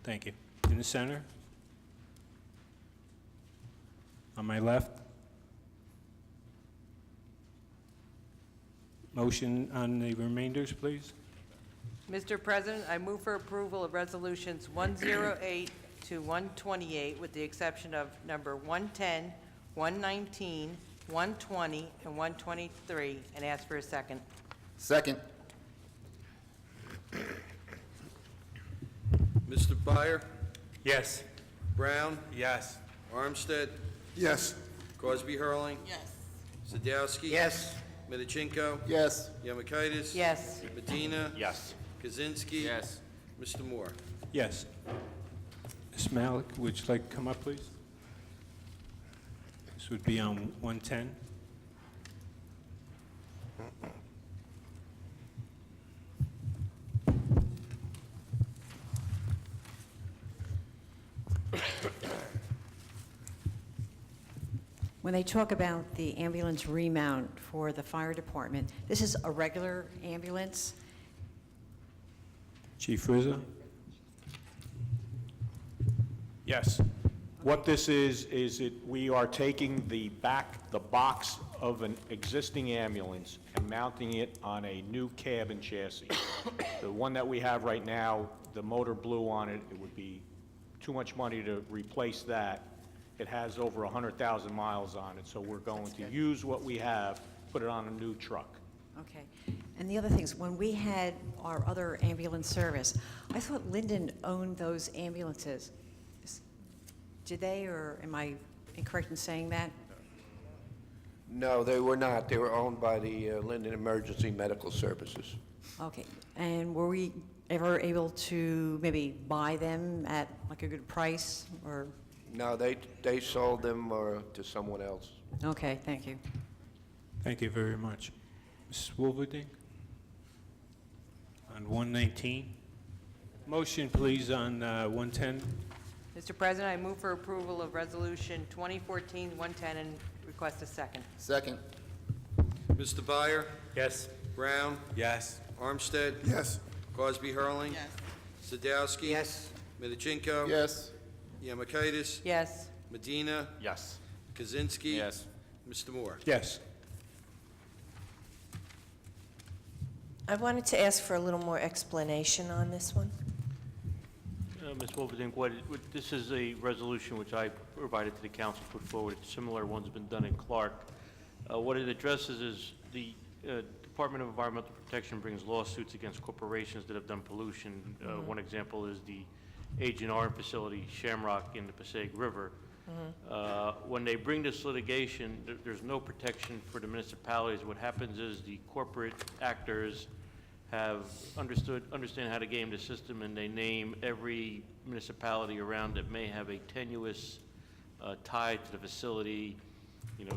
Thank you. In the center. On my left. Motion on the remainders, please. Mr. President, I move for approval of resolutions 108 to 128 with the exception of number 110, 119, 120, and 123, and ask for a second. Second. Mr. Byer? Yes. Brown? Yes. Armstead? Yes. Crosby Hurling? Yes. Sadowski? Yes. Medichenko? Yes. Yemakaitis? Yes. Medina? Yes. Kaczynski? Yes. Mr. Moore? Yes. Ms. Malik, would you like to come up, please? This would be on 110. When they talk about the ambulance remount for the fire department, this is a regular ambulance? Chief Rizzo? Yes. What this is we are taking the box of an existing ambulance and mounting it on a new cab and chassis. The one that we have right now, the motor blew on it. It would be too much money to replace that. It has over 100,000 miles on it, so we're going to use what we have, put it on a new truck. Okay. And the other things, when we had our other ambulance service, I thought Linden owned those ambulances. Did they, or am I incorrect in saying that? No, they were not. They were owned by the Linden Emergency Medical Services. Okay. And were we ever able to maybe buy them at like a good price, or? No, they sold them to someone else. Okay, thank you. Thank you very much. Ms. Wolverding? On 119. Motion, please, on 110. Mr. President, I move for approval of resolution 2014-110 and request a second. Second. Mr. Byer? Yes. Brown? Yes. Armstead? Yes. Crosby Hurling? Yes. Sadowski? Yes. Medichenko? Yes. Yemakaitis? Yes. Medina? Yes. Kaczynski? Yes. Mr. Moore? Yes. I wanted to ask for a little more explanation on this one. Ms. Wolferdink, this is a resolution which I provided to the council, put forward. Similar one's been done in Clark. What it addresses is the Department of Environmental Protection brings lawsuits against corporations that have done pollution. One example is the Agent Orange facility, Shamrock, in the Passaic River. When they bring this litigation, there's no protection for the municipalities. What happens is the corporate actors have understand how to game the system, and they name every municipality around that may have a tenuous tie to the facility. You know,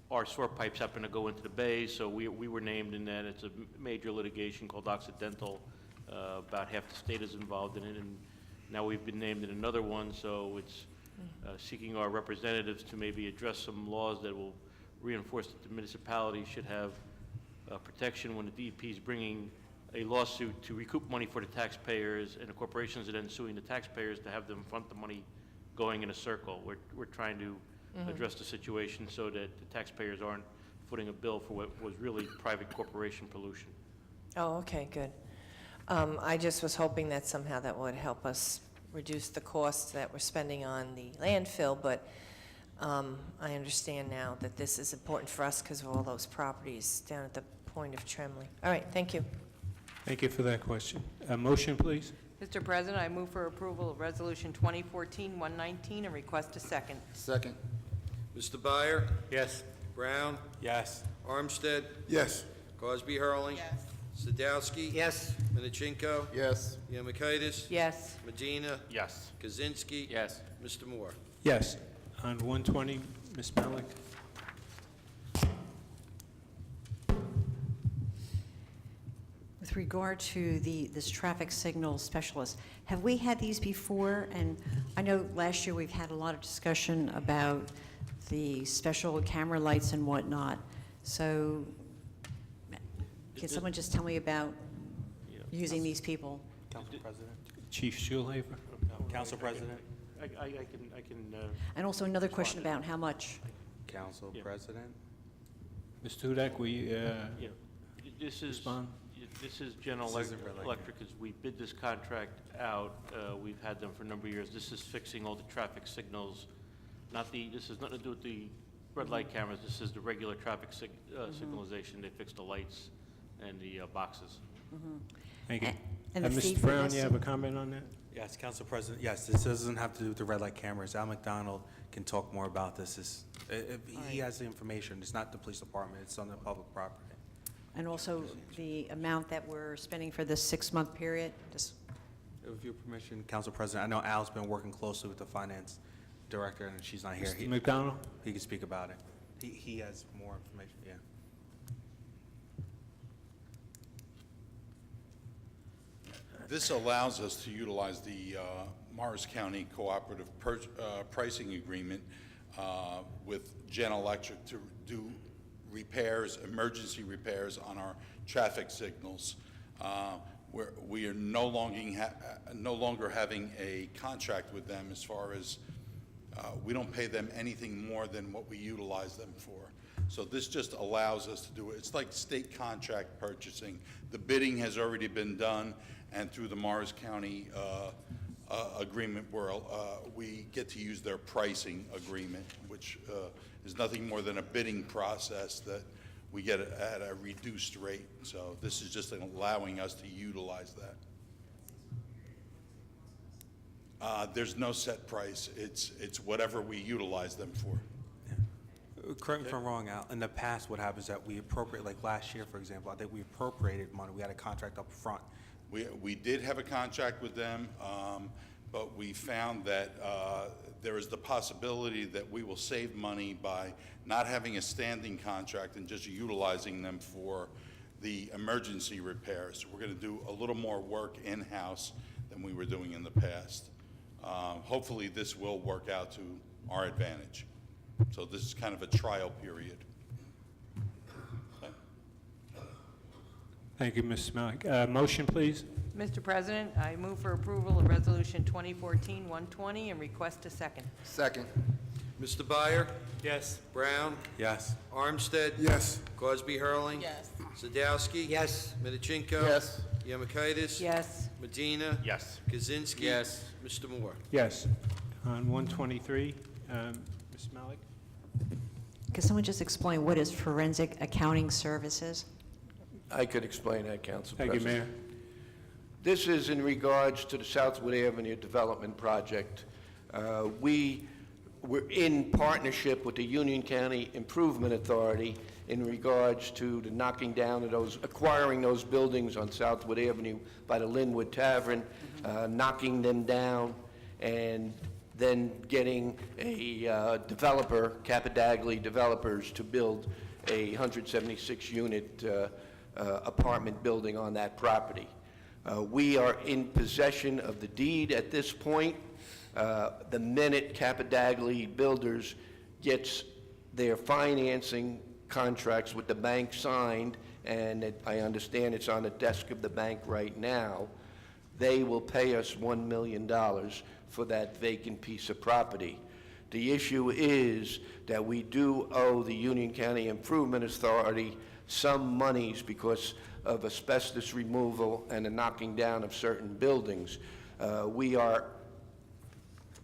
our sewer pipes happen to go into the bay, so we were named in that. It's a major litigation called Occidental. About half the state is involved in it, and now we've been named in another one, so it's seeking our representatives to maybe address some laws that will reinforce that the municipality should have protection when the DEP is bringing a lawsuit to recoup money for the taxpayers, and the corporations are then suing the taxpayers to have them front the money going in a circle. We're trying to address the situation so that the taxpayers aren't footing a bill for what was really private corporation pollution. Oh, okay, good. I just was hoping that somehow that would help us reduce the costs that we're spending on the landfill, but I understand now that this is important for us because of all those properties down at the point of Tremley. All right, thank you. Thank you for that question. A motion, please. Mr. President, I move for approval of Resolution 2014-119 and request a second. Second. Mr. Byer? Yes. Brown? Yes. Armstead? Yes. Cosby Hurling? Yes. Sadowski? Yes. Minichinko? Yes. Yemakaitis? Yes. Medina? Yes. Kaczynski? Yes. Mr. Moore? Yes. On 120, Ms. Malik. With regard to this traffic signal specialist, have we had these before? And I know last year we've had a lot of discussion about the special camera lights and whatnot. So can someone just tell me about using these people? Council President? Chief Schulhaver. Council President? I can And also another question about how much? Council Yeah. President? Mr. Hudak, will you yeah. This is, respond? this is General This isn't red light Electric, as we bid this contract out, we've had them for a number of years. This is fixing all the traffic signals, this has nothing to do with the red light cameras, this is the regular traffic signalization. They fix the lights and the boxes. Thank you. And the fee Mr. for Brown, this? you have a comment on that? Yes, Council President, yes, this doesn't have to do with the red light cameras. Al McDonald can talk more about this. He has the information. It's not the police department, it's on the public property. And also the amount that we're spending for this 6-month period? Just With your permission, Council President, I know Al's been working closely with the finance director, and she's not here. Mr. McDonald? He can speak about it. He has more information, yeah. This allows us to utilize the Morris County Cooperative Pricing Agreement with Gen Electric to do repairs, emergency repairs on our traffic signals. We are no longer having a contract with them as far as we don't pay them anything more than what we utilize them for. So this just allows us to do it. It's like state contract purchasing. The bidding has already been done, and through the Morris County agreement, we get to use their pricing agreement, which is nothing more than a bidding process that we get at a reduced rate. So this is just allowing us to utilize that. There's no set price. It's whatever we utilize them for. Correct me if I'm wrong, Al. In the past, what happens is that we appropriate, like last year, for example, I think we appropriated money. We had a contract up front. We did have a contract with them, but we found that there is the possibility that we will save money by not having a standing contract and just utilizing them for the emergency repairs. We're going to do a little more work in-house than we were doing in the past. Hopefully, this will work out to our advantage. So this is kind of a trial period. Okay. Thank you, Ms. Malik. Motion, please. Mr. President, I move for approval of Resolution 2014-120 and request a second. Second. Mr. Byer? Yes. Brown? Yes. Armstead? Yes. Cosby Hurling? Yes. Sadowski? Yes. Minichinko? Yes. Yemakaitis? Yes. Medina? Yes. Kaczynski? Yes. Mr. Moore? Yes. On 123, Ms. Malik? Can someone just explain what is forensic accounting services? I could explain that, Council Thank you, President. Mayor. This is in regards to the Southwood Avenue Development Project. We're in partnership with the Union County Improvement Authority in regards to the knocking down of those, acquiring those buildings on Southwood Avenue by the Linwood Tavern, knocking them down, and then getting a developer, Capadagli Developers, to build a 176-unit apartment building on that property. We are in possession of the deed at this point. The minute Capadagli Builders gets their financing contracts with the bank signed, and I understand it's on the desk of the bank right now, they will pay us $1 million for that vacant piece of property. The issue is that we do owe the Union County Improvement Authority some monies because of asbestos removal and the knocking down of certain buildings. We are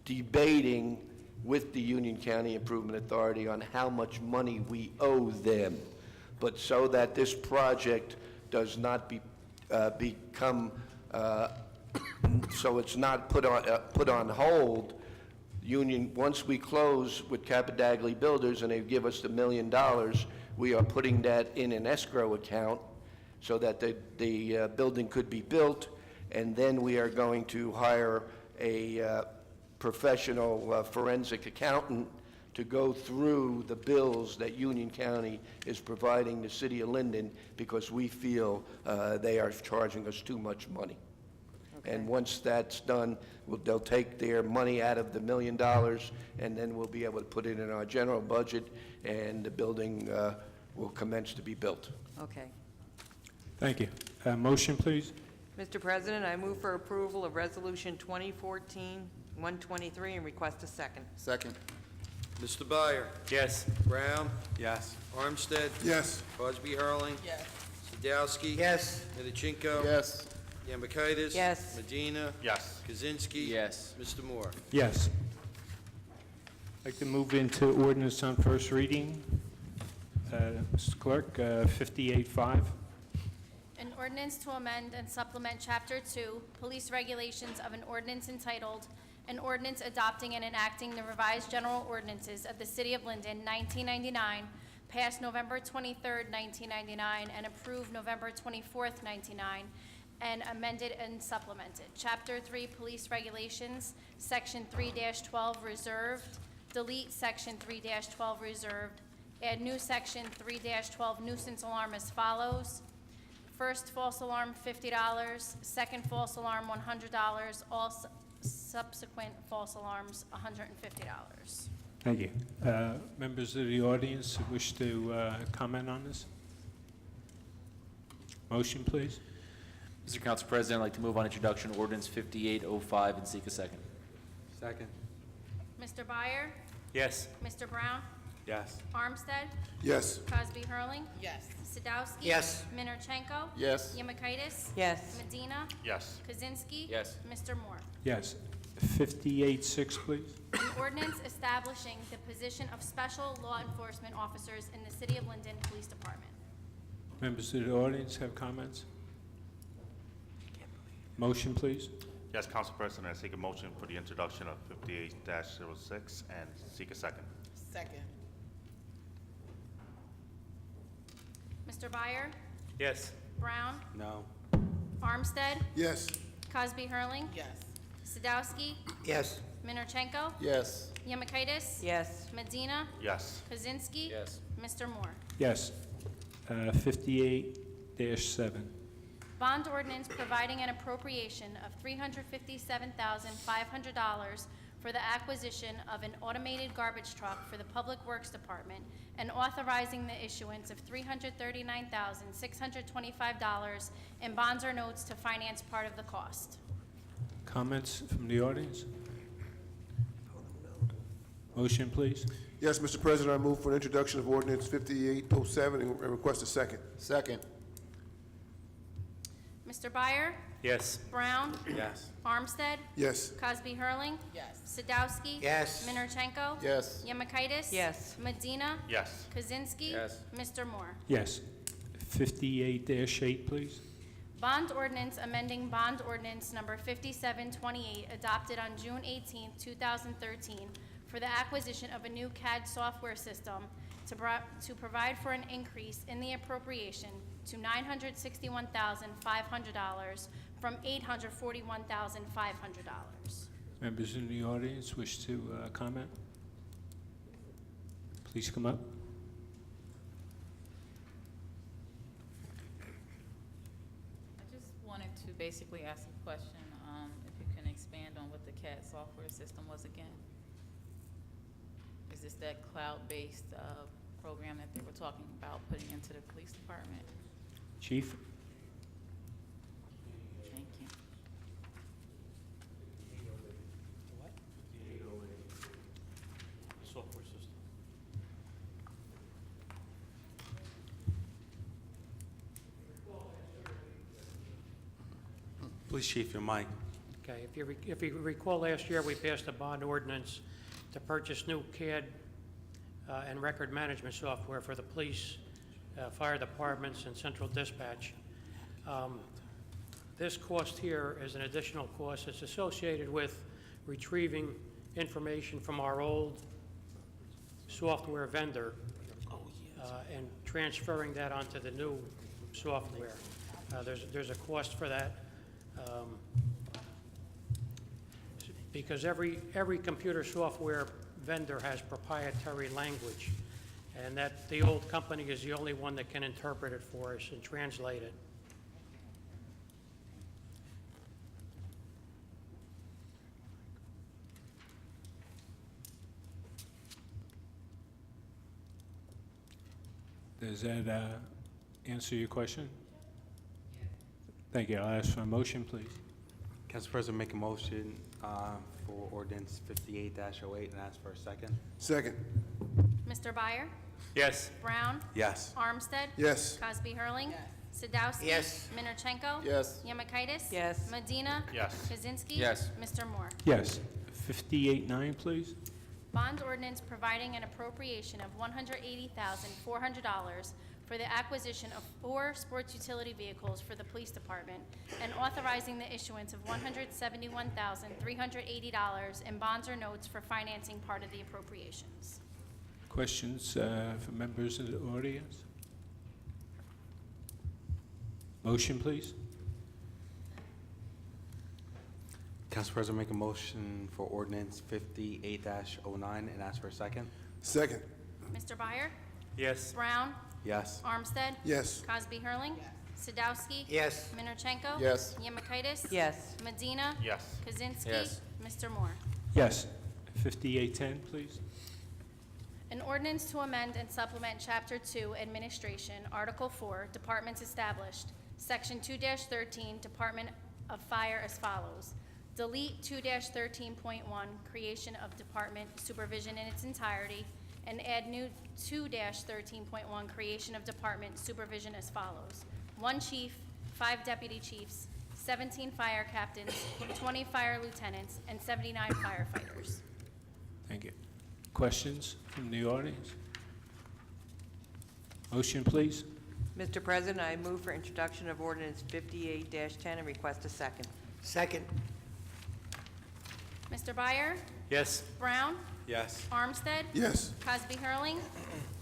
debating with the Union County Improvement Authority on how much money we owe them. But so that this project does not become, so it's not put on hold, once we close with Capadagli Builders and they give us the $1 million, we are putting that in an escrow account so that the building could be built, and then we are going to hire a professional forensic accountant to go through the bills that Union County is providing the city of Linden because we feel they are charging us too much money. And once that's done, they'll take their money out of the $1 million, and then we'll be able to put it in our general budget, and the building will commence to be built. Okay. Thank you. Motion, please. Mr. President, I move for approval of Resolution 2014-123 and request a second. Second. Mr. Byer. Yes. Brown. Yes. Armstead. Yes. Crosby Hurling. Yes. Sadowski. Yes. Minichino. Yes. Yemakaitis. Yes. Medina. Yes. Kaczynski. Yes. Mr. Moore. Yes. I'd like to move into ordinance on first reading. Mr. Clerk, 58-5. An ordinance to amend and supplement Chapter 2, Police Regulations of an ordinance entitled, An Ordinance Adopting and Enacting the Revised General Ordinances of the City of Linden, 1999, passed November 23rd, 1999, and approved November 24th, 1999, and amended and supplemented. Chapter 3, Police Regulations, Section 3-12, Reserved, delete Section 3-12, Reserved, add new Section 3-12, Nuisance Alarm as follows. First false alarm, $50. Second false alarm, $100. All subsequent false alarms, $150. Thank you. Members of the audience who wish to comment on this? Motion, please. Mr. Council President, I'd like to move on introduction of ordinance 5805 and seek a second. Second. Mr. Byer? Yes. Mr. Brown? Yes. Armstead? Yes. Cosby Hurling? Yes. Sadowski? Yes. Minorchenko? Yes. Yemakaitis? Yes. Medina? Yes. Kaczynski? Yes. Mr. Moore? Yes. 58-6, please. An ordinance establishing the position of special law enforcement officers in the City of Linden Police Department. Members of the audience have comments? Motion, please. Yes, Council President, I seek a motion for the introduction of 58-06 and seek a second. Second. Mr. Byer? Yes. Brown? No. Armstead? Yes. Cosby Hurling? Yes. Yes. Sadowski? Minorchenko? Yes. Yemakaitis? Yes. Medina? Yes. Kaczynski? Yes. Mr. Moore? Yes. 58-7. Bond ordinance providing an appropriation of $357,500 for the acquisition of an automated garbage truck for the Public Works Department and authorizing the issuance of $339,625 in bonds or notes to finance part of the cost. Comments from the audience? Motion, please. Yes, Mr. President, I move for the introduction of ordinance 5807 and request a second. Second. Mr. Byer? Yes. Brown? Yes. Armstead? Yes. Cosby Hurling? Yes. Sadowski? Yes. Minorchenko? Yes. Yemakaitis? Yes. Medina? Yes. Kaczynski? Yes. Mr. Moore? Yes. 58-8, please. Bond ordinance amending bond ordinance number 5728 adopted on June 18, 2013 for the acquisition of a new CAD software system to provide for an increase in the appropriation to $961,500 from $841,500. Members in the audience wish to comment? Please come up. I just wanted to basically ask a question, if you can expand on what the CAD software system was again? Is this that cloud-based program that they were talking about putting into the police department? Chief? Thank you. Software system. Police Chief, your mic. Okay, if you recall, last year, we passed a bond ordinance to purchase new CAD and record management software for the police, fire departments, and central dispatch. This cost here is an additional cost. It's associated with retrieving information from our old software vendor and transferring that onto the new software. There's a cost for that. Because every computer software vendor has proprietary language, and that the old company is the only one that can interpret it for us and translate it. Does that answer your question? Thank you. I'll ask for a motion, please. Council President, make a motion for ordinance 58-08 and ask for a second. Second. Mr. Byer? Yes. Brown? Yes. Armstead? Yes. Cosby Hurling? Sadowski? Yes. Minorchenko? Yes. Yemakaitis? Yes. Medina? Yes. Kaczynski? Yes. Mr. Moore? Yes. 58-9, please. Bond ordinance providing an appropriation of $180,400 for the acquisition of 4 sports utility vehicles for the police department and authorizing the issuance of $171,380 in bonds or notes for financing part of the appropriations. Questions for members of the audience? Motion, please. Council President, make a motion for ordinance 58-09 and ask for a second. Second. Mr. Byer? Yes. Brown? Yes. Armstead? Yes. Cosby Hurling? Sadowski? Yes. Minorchenko? Yes. Yemakaitis? Yes. Medina? Yes. Kaczynski? Yes. Mr. Moore? Yes. 58-10, please. An ordinance to amend and supplement Chapter 2 Administration, Article 4, Departments Established, Section 2-13, Department of Fire as follows. Delete 2-13.1, Creation of Department Supervision in its entirety, and add new 2-13.1, Creation of Department Supervision as follows. 1 chief, 5 deputy chiefs, 17 fire captains, 20 fire lieutenants, and 79 firefighters. Thank you. Questions from the audience? Motion, please. Mr. President, I move for introduction of ordinance 58-10 and request a second. Second. Mr. Byer? Yes. Brown? Yes. Armstead? Yes. Cosby Hurling?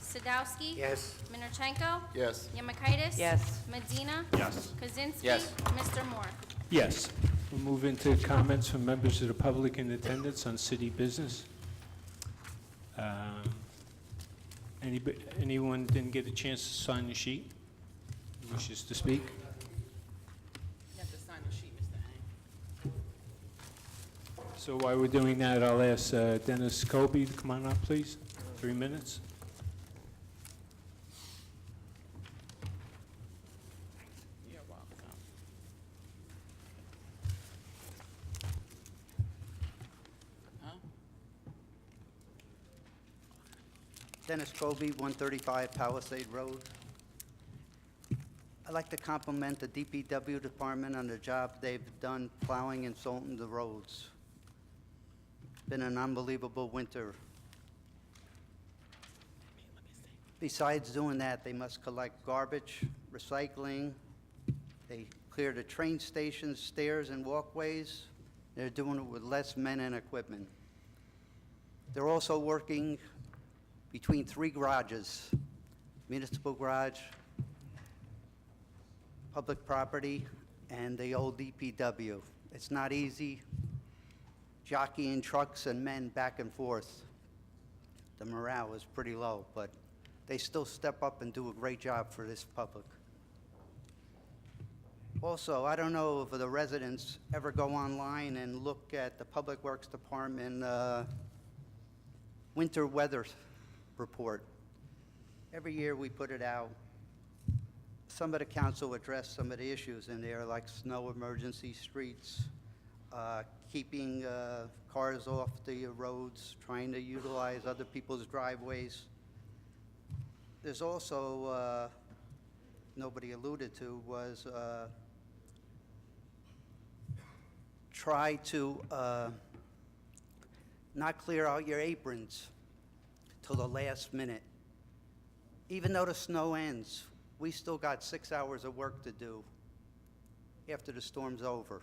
Sadowski? Yes. Minorchenko? Yes. Yemakaitis? Yes. Medina? Yes. Kaczynski? Yes. Mr. Moore? Yes. We'll move into comments from members of the public in attendance on city business. Anyone didn't get a chance to sign the sheet? Wishes to speak? You have to sign the sheet, Mr. Ang. So while we're doing that, I'll ask Dennis Kobe to come on up, please. 3 minutes. You're welcome. Huh? Dennis Kobe, 135 Palisade Road. I'd like to compliment the DPW department on the job they've done plowing and salting the roads. Been an unbelievable winter. Besides doing that, they must collect garbage, recycling, they clear the train stations, stairs, and walkways. They're doing it with less men and equipment. They're also working between 3 garages, municipal garage, public property, and the old DPW. It's not easy jockeying trucks and men back and forth. The morale is pretty low, but they still step up and do a great job for this public. Also, I don't know if the residents ever go online and look at the Public Works Department winter weather report. Every year we put it out. Some of the council address some of the issues in there, like snow emergency streets, keeping cars off the roads, trying to utilize other people's driveways. There's also, nobody alluded to, was try to not clear out your aprons till the last minute. Even though the snow ends, we still got 6 hours of work to do after the storm's over.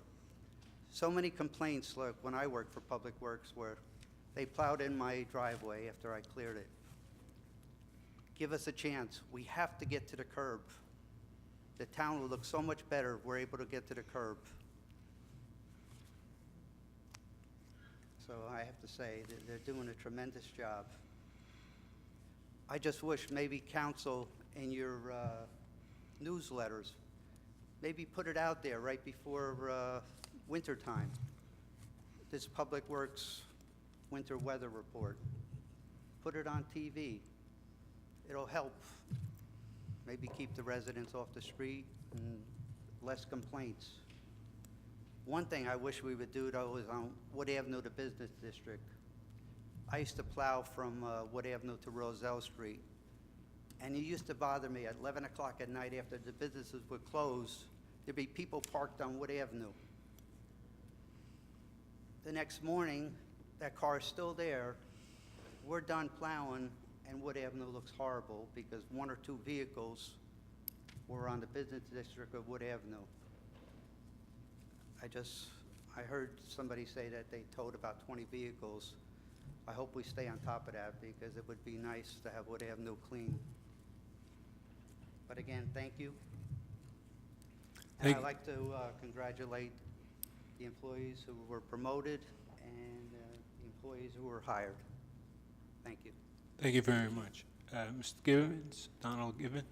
So many complaints, like when I worked for Public Works, where they plowed in my driveway after I cleared it. Give us a chance. We have to get to the curb. The town will look so much better if we're able to get to the curb. So I have to say that they're doing a tremendous job. I just wish maybe council in your newsletters, maybe put it out there right before winter time. This Public Works winter weather report. Put it on TV. It'll help maybe keep the residents off the street and less complaints. One thing I wish we would do, though, is on Wood Avenue to Business District. I used to plow from Wood Avenue to Roselle Street, and it used to bother me at 11 o'clock at night after the businesses would close, there'd be people parked on Wood Avenue. The next morning, that car is still there, we're done plowing, and Wood Avenue looks horrible because 1 or 2 vehicles were on the business district of Wood Avenue. I heard somebody say that they towed about 20 vehicles. I hope we stay on top of that because it would be nice to have Wood Avenue clean. But again, thank you. And I'd like to congratulate the employees who were promoted and the employees who were hired. Thank you. Thank you very much. Mr. Gibbons, Donald Gibbons.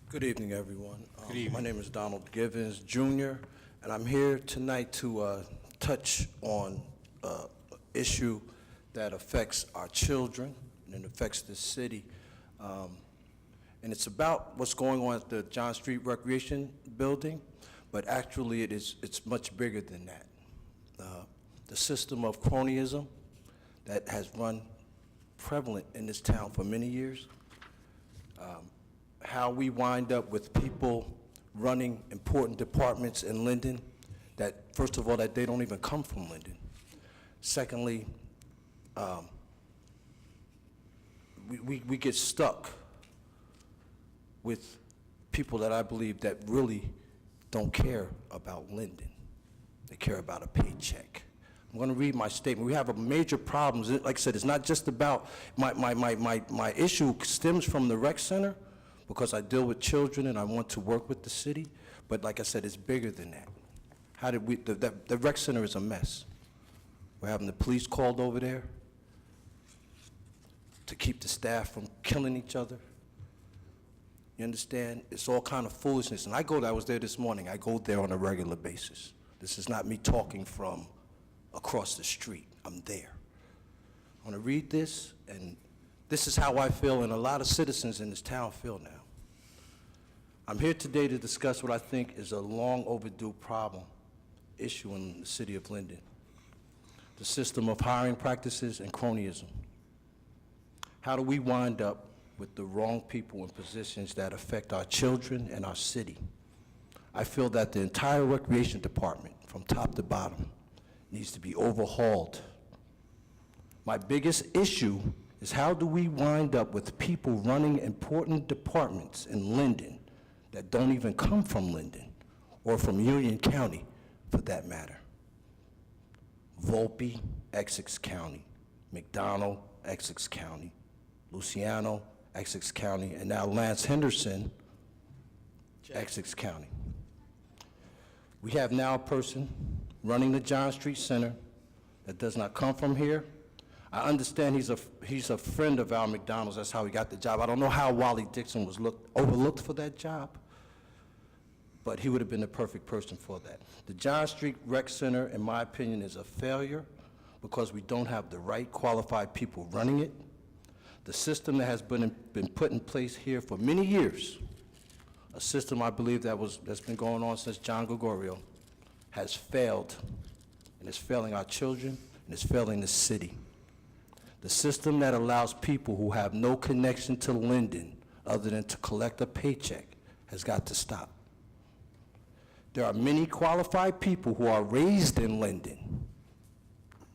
Good evening, everyone. Good evening. My name is Donald Givens, Jr., and I'm here tonight to touch on an issue that affects our children and it affects the city. And it's about what's going on at the John Street Recreation Building, but actually it's much bigger than that. The system of cronyism that has run prevalent in this town for many years, how we wind up with people running important departments in Linden that, first of all, that they don't even come from Linden. Secondly, we get stuck with people that I believe that really don't care about Linden. They care about a paycheck. I'm going to read my statement. We have a major problem. Like I said, it's not just about my issue stems from the rec center because I deal with children and I want to work with the city. But like I said, it's bigger than that. How did we? The rec center is a mess. We're having the police called over there to keep the staff from killing each other. You understand? It's all kind of foolishness. And I was there this morning. I go there on a regular basis. This is not me talking from across the street. I'm there. I want to read this, and this is how I feel, and a lot of citizens in this town feel now. I'm here today to discuss what I think is a long overdue problem, issue in the city of Linden. The system of hiring practices and cronyism. How do we wind up with the wrong people in positions that affect our children and our city? I feel that the entire recreation department, from top to bottom, needs to be overhauled. My biggest issue is how do we wind up with people running important departments in Linden that don't even come from Linden or from Union County, for that matter. Volpe, Essex County, McDonald, Essex County, Luciano, Essex County, and now Lance Henderson, Essex County. We have now a person running the John Street Center that does not come from here. I understand he's a friend of Al McDonald's. That's how he got the job. I don't know how Wally Dixon was overlooked for that job, but he would have been the perfect person for that. The John Street Rec Center, in my opinion, is a failure because we don't have the right qualified people running it. The system that has been put in place here for many years, a system I believe that's been going on since John Gregorio, has failed, and it's failing our children, and it's failing the city. The system that allows people who have no connection to Linden other than to collect a paycheck has got to stop. There are many qualified people who are raised in Linden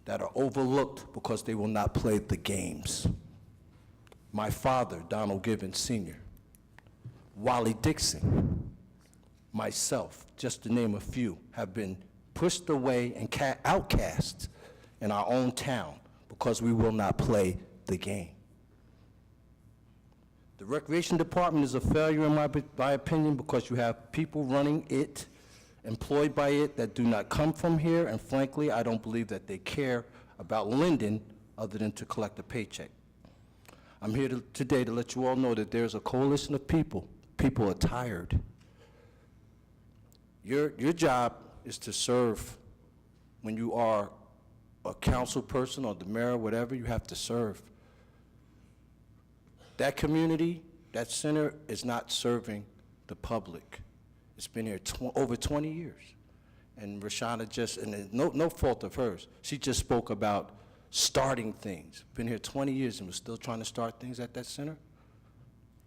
that are overlooked because they will not play the games. My father, Donald Gibbons Sr., Wally Dixon, myself, just to name a few, have been pushed away and outcast in our own town because we will not play the game. The recreation department is a failure in my opinion because you have people running it, employed by it, that do not come from here, and frankly, I don't believe that they care about Linden other than to collect a paycheck. I'm here today to let you all know that there's a coalition of people. People are tired. Your job is to serve. When you are a council person or the mayor, whatever, you have to serve. That community, that center is not serving the public. It's been here over 20 years. And Rashana just, and no fault of hers, she just spoke about starting things. Been here 20 years and we're still trying to start things at that center?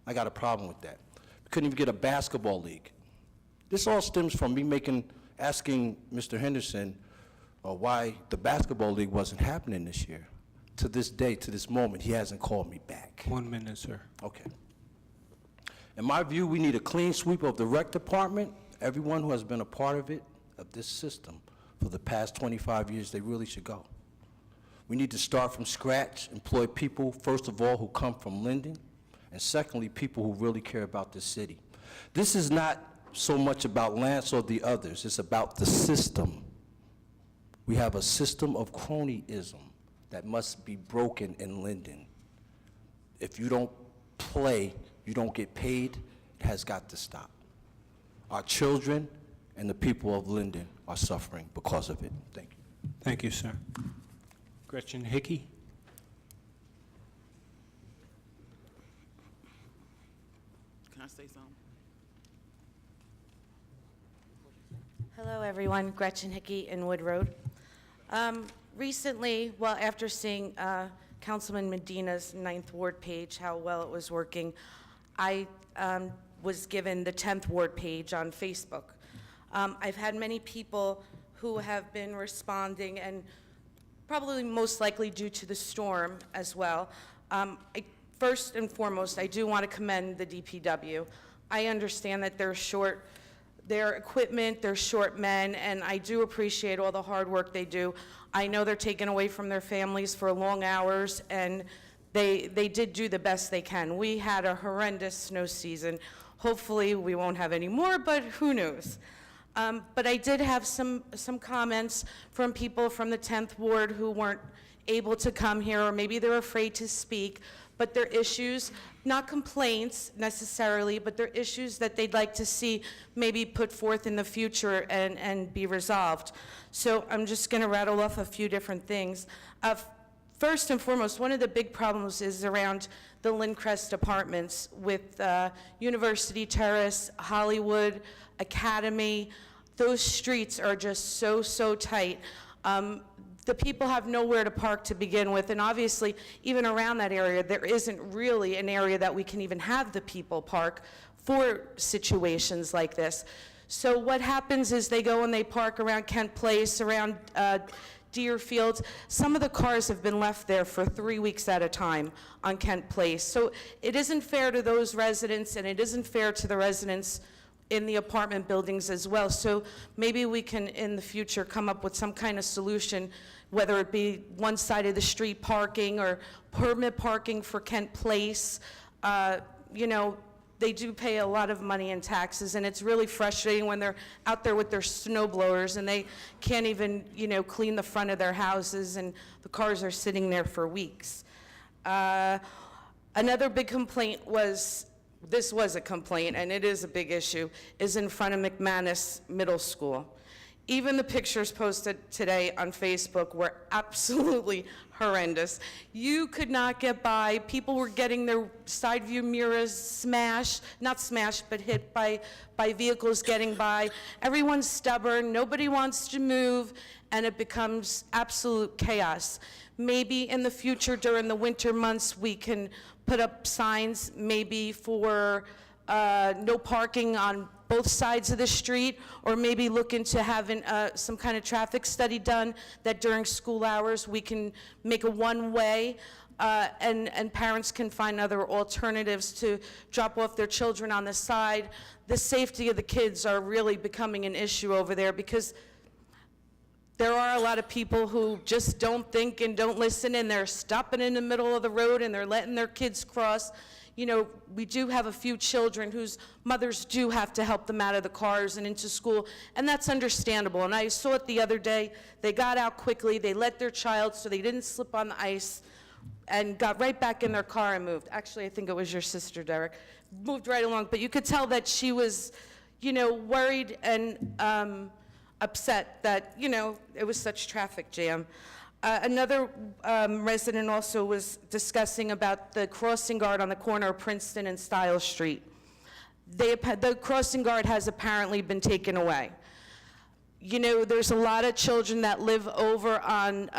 I got a problem with that. We couldn't even get a basketball league. This all stems from me asking Mr. Henderson why the basketball league wasn't happening this year. To this day, to this moment, he hasn't called me back. 1 minute, sir. Okay. In my view, we need a clean sweep of the rec department. Everyone who has been a part of it, of this system, for the past 25 years, they really should go. We need to start from scratch, employ people, first of all, who come from Linden, and secondly, people who really care about the city. This is not so much about Lance or the others. It's about the system. We have a system of cronyism that must be broken in Linden. If you don't play, you don't get paid, it has got to stop. Our children and the people of Linden are suffering because of it. Thank you. Thank you, sir. Gretchen Hickey? Can I say something? Hello, everyone. Gretchen Hickey in Wood Road. Recently, well, after seeing Councilman Medina's 9th Ward page, how well it was working, I was given the 10th Ward page on Facebook. I've had many people who have been responding, and probably most likely due to the storm as well. First and foremost, I do want to commend the DPW. I understand that they're short their equipment, they're short men, and I do appreciate all the hard work they do. I know they're taken away from their families for long hours, and they did do the best they can. We had a horrendous snow season. Hopefully we won't have any more, but who knows? But I did have some comments from people from the 10th Ward who weren't able to come here, or maybe they're afraid to speak, but they're issues, not complaints necessarily, but they're issues that they'd like to see maybe put forth in the future and be resolved. So I'm just going to rattle off a few different things. First and foremost, one of the big problems is around the Lindcrest apartments with University Terrace, Hollywood, Academy. Those streets are just so tight. The people have nowhere to park to begin with, and obviously, even around that area, there isn't really an area that we can even have the people park for situations like this. So what happens is they go and they park around Kent Place, around Deerfield. Some of the cars have been left there for 3 weeks at a time on Kent Place. So it isn't fair to those residents, and it isn't fair to the residents in the apartment buildings as well. So maybe we can, in the future, come up with some kind of solution, whether it be one side of the street parking or permit parking for Kent Place. You know, they do pay a lot of money in taxes, and it's really frustrating when they're out there with their snow blowers and they can't even, you know, clean the front of their houses, and the cars are sitting there for weeks. Another big complaint was, this was a complaint, and it is a big issue, is in front of McManus Middle School. Even the pictures posted today on Facebook were absolutely horrendous. You could not get by. People were getting their side view mirrors smashed, not smashed, but hit by vehicles getting by. Everyone's stubborn, nobody wants to move, and it becomes absolute chaos. Maybe in the future during the winter months we can put up signs maybe for no parking on both sides of the street, or maybe look into having some kind of traffic study done that during school hours we can make a one-way, and parents can find other alternatives to drop off their children on the side. The safety of the kids are really becoming an issue over there, because there are a lot of people who just don't think and don't listen, and they're stopping in the middle of the road and they're letting their kids cross. You know, we do have a few children whose mothers do have to help them out of the cars and into school, and that's understandable. And I saw it the other day. They got out quickly, they let their child so they didn't slip on the ice, and got right back in their car and moved. Actually, I think it was your sister, Derek. Moved right along, but you could tell that she was, you know, worried and upset that, you know, it was such traffic jam. Another resident also was discussing about the crossing guard on the corner of Princeton and Stiles Street. The crossing guard has apparently been taken away. You know, there's a lot of children that live over on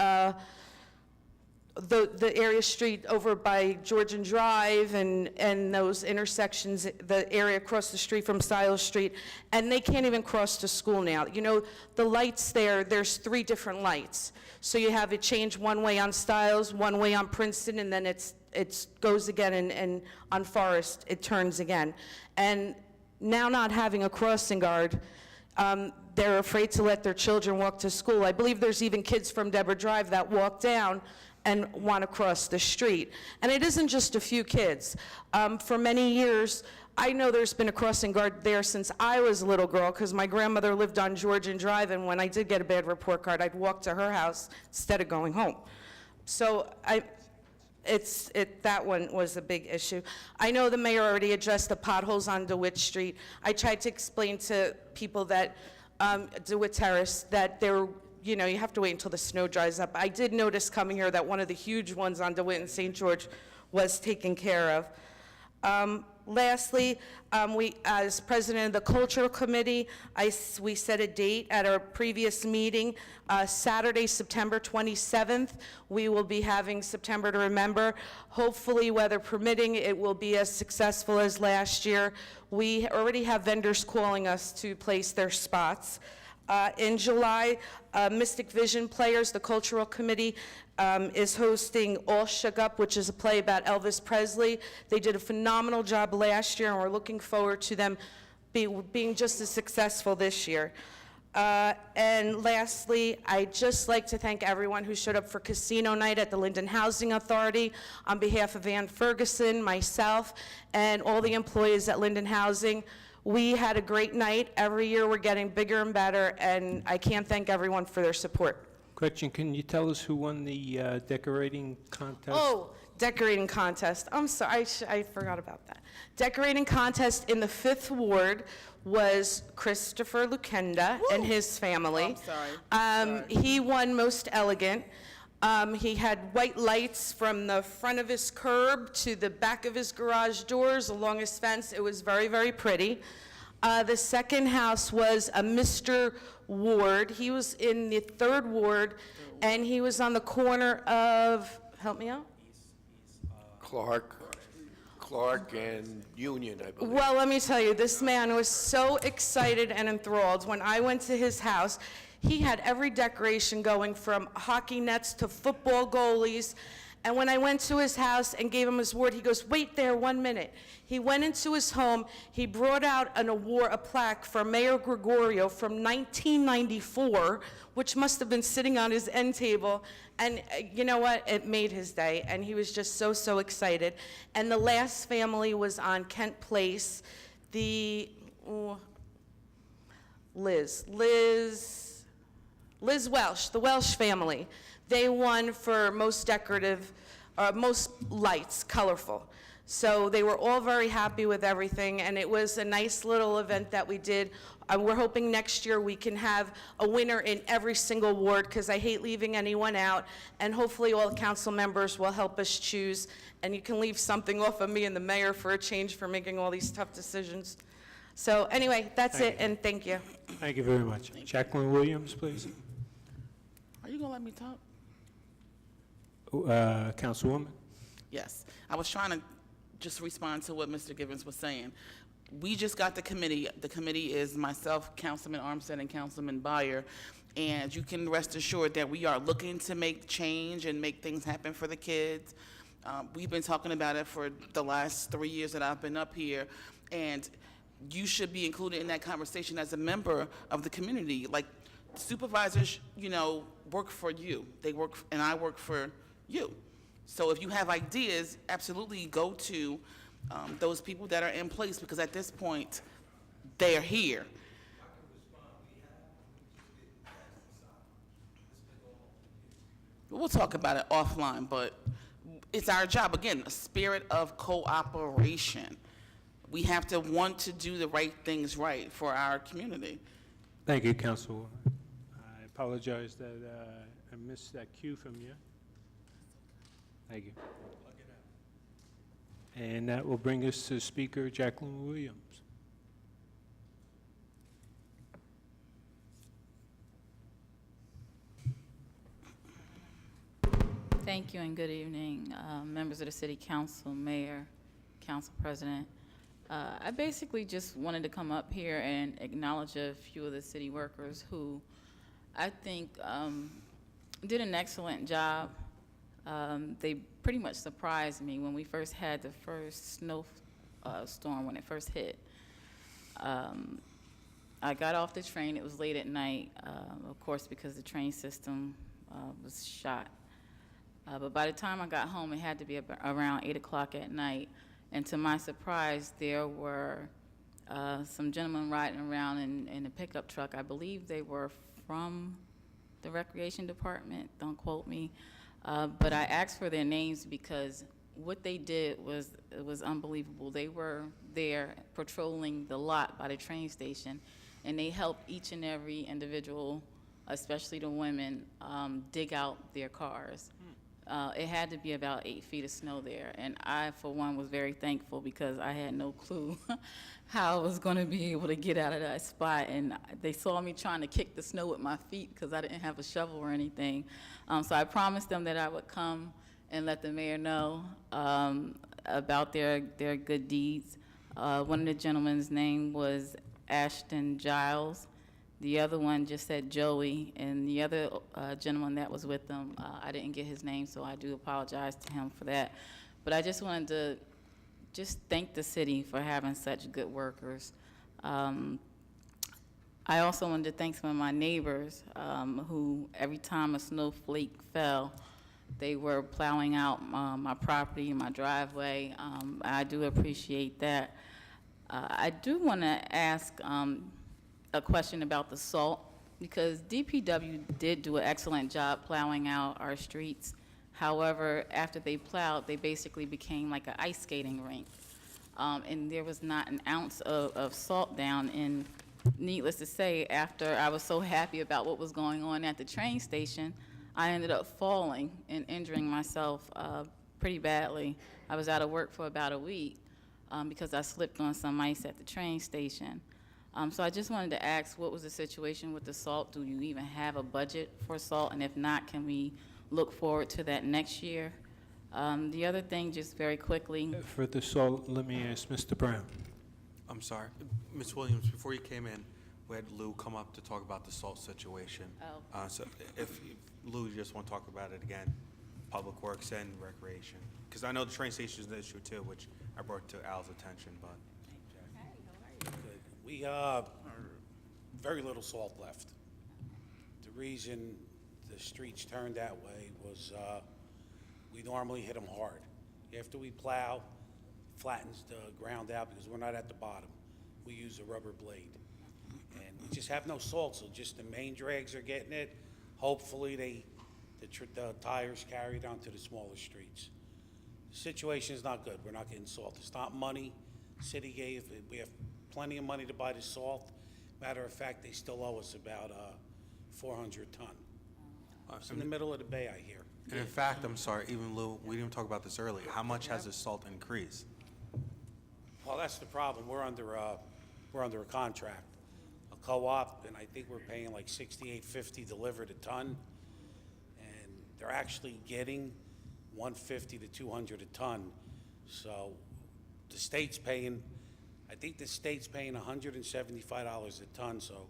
the area street over by Georgian Drive and those intersections, the area across the street from Stiles Street, and they can't even cross to school now. You know, the lights there's 3 different lights. So you have it change one way on Stiles, one way on Princeton, and then it goes again, and on Forest it turns again. And now not having a crossing guard, they're afraid to let their children walk to school. I believe there's even kids from Deborah Drive that walk down and want to cross the street. And it isn't just a few kids. For many years, I know there's been a crossing guard there since I was a little girl, because my grandmother lived on Georgian Drive, and when I did get a bad report card, I'd walk to her house instead of going home. So that one was a big issue. I know the mayor already addressed the potholes on DeWitt Street. I tried to explain to people that DeWitt Terrace that there, you know, you have to wait until the snow dries up. I did notice coming here that one of the huge ones on DeWitt and St. George was taken care of. Lastly, we, as president of the Cultural Committee, we set a date at our previous meeting, Saturday, September 27th. We will be having September to Remember. Hopefully, weather permitting, it will be as successful as last year. We already have vendors calling us to place their spots. In July, Mystic Vision Players, the Cultural Committee, is hosting All Shook Up, which is a play about Elvis Presley. They did a phenomenal job last year, and we're looking forward to them being just as successful this year. And lastly, I'd just like to thank everyone who showed up for Casino Night at the Linden Housing Authority. On behalf of Ann Ferguson, myself, and all the employees at Linden Housing, we had a great night. Every year we're getting bigger and better, and I can't thank everyone for their support. Gretchen, can you tell us who won the decorating contest? Oh, decorating contest. I'm sorry, I forgot about that. Decorating contest in the 5th Ward was Christopher Lukenda and his family. Sorry. He won Most Elegant. He had white lights from the front of his curb to the back of his garage doors along his fence. It was very, very pretty. The second house was a Mr. Ward. He was in the 3rd Ward, and he was on the corner of, help me out? Clark and Union, I believe. Well, let me tell you, this man was so excited and enthralled. When I went to his house, he had every decoration going from hockey nets to football goalies. And when I went to his house and gave him his award, he goes, "Wait there 1 minute." He went into his home, he brought out an award, a plaque for Mayor Gregorio from 1994, which must have been sitting on his end table. And you know what? It made his day, and he was just so, so excited. And the last family was on Kent Place, Liz Welsh, the Welsh family. They won for most decorative, most lights, colorful. So they were all very happy with everything, and it was a nice little event that we did. We're hoping next year we can have a winner in every single ward, because I hate leaving anyone out, and hopefully all the council members will help us choose, and you can leave something off of me and the mayor for a change for making all these tough decisions. So anyway, that's it, and thank you. Thank you very much. Jacqueline Williams, please. Are you gonna let me talk? Councilwoman. Yes, I was trying to just respond to what Mr. Givens was saying. We just got the committee. The committee is myself, Councilman Armstead, and Councilman Byer, and you can rest assured that we are looking to make change and make things happen for the kids. We've been talking about it for the last 3 years that I've been up here, and you should be included in that conversation as a member of the community. Like, supervisors, you know, work for you. They work, and I work for you. So if you have ideas, absolutely go to those people that are in place, because at this point, they're here. We'll talk about it offline, but it's our job. Again, a spirit of cooperation. We have to want to do the right things right for our community. Thank you, Councilwoman. I apologize that I missed that cue from you. Thank you. And that will bring us to Speaker Jacqueline Williams. Thank you and good evening, members of the City Council, Mayor, Council President. I basically just wanted to come up here and acknowledge a few of the city workers who I think did an excellent job. They pretty much surprised me when we first had the first snow storm when it first hit. I got off the train, it was late at night, of course, because the train system was shot. But by the time I got home, it had to be around 8 o'clock at night. And to my surprise, there were some gentlemen riding around in a pickup truck. I believe they were from the Recreation Department, don't quote me. But I asked for their names because what they did was unbelievable. They were there patrolling the lot by the train station, and they helped each and every individual, especially the women, dig out their cars. It had to be about 8 feet of snow there, and I, for one, was very thankful because I had no clue how I was going to be able to get out of that spot, and they saw me trying to kick the snow with my feet because I didn't have a shovel or anything. So I promised them that I would come and let the mayor know about their good deeds. One of the gentlemen's name was Ashton Giles. The other one just said Joey, and the other gentleman that was with them, I didn't get his name, so I do apologize to him for that. But I just wanted to just thank the city for having such good workers. I also wanted to thank some of my neighbors who, every time a snowflake fell, they were plowing out my property and my driveway. I do appreciate that. I do want to ask a question about the salt, because DPW did do an excellent job plowing out our streets. However, after they plowed, they basically became like an ice skating rink. And there was not an ounce of salt down. And needless to say, after I was so happy about what was going on at the train station, I ended up falling and injuring myself pretty badly. I was out of work for about a week because I slipped on some ice at the train station. So I just wanted to ask, what was the situation with the salt? Do you even have a budget for salt? And if not, can we look forward to that next year? The other thing, just very quickly, For the salt, let me ask Mr. Brown. I'm sorry, Ms. Williams, before you came in, we had Lou come up to talk about the salt situation. Oh. So if Lou, you just want to talk about it again, Public Works and Recreation. Because I know the train station is an issue too, which I brought to Al's attention, but. We very little salt left. The reason the streets turned that way was we normally hit them hard. After we plow, flattens the ground out because we're not at the bottom. We use a rubber blade. And we just have no salt, so just the main drags are getting it. Hopefully the tires carry it onto the smaller streets. The situation is not good. We're not getting salt. It's not money. City gave, we have plenty of money to buy the salt. Matter of fact, they still owe us about 400 ton. It's in the middle of the bay, I hear. And in fact, I'm sorry, even Lou, we didn't talk about this earlier. How much has the salt increased? Well, that's the problem. We're under a contract, a co-op, and I think we're paying like $68.50 delivered a ton. And they're actually getting $150 to $200 a ton. So the state's paying, I think the state's paying $175 a ton, so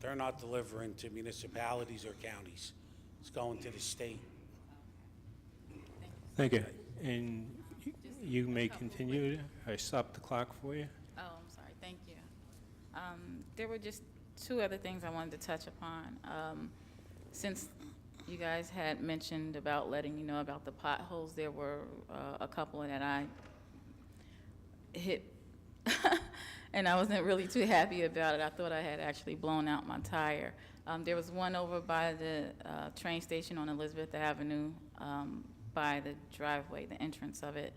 they're not delivering to municipalities or counties. It's going to the state. Thank you. And you may continue. I stopped the clock for you. oh, I'm sorry, thank you. There were just two other things I wanted to touch upon. Since you guys had mentioned about letting you know about the potholes, there were a couple that I hit, and I wasn't really too happy about it. I thought I had actually blown out my tire. There was one over by the train station on Elizabeth Avenue, by the driveway, the entrance of it.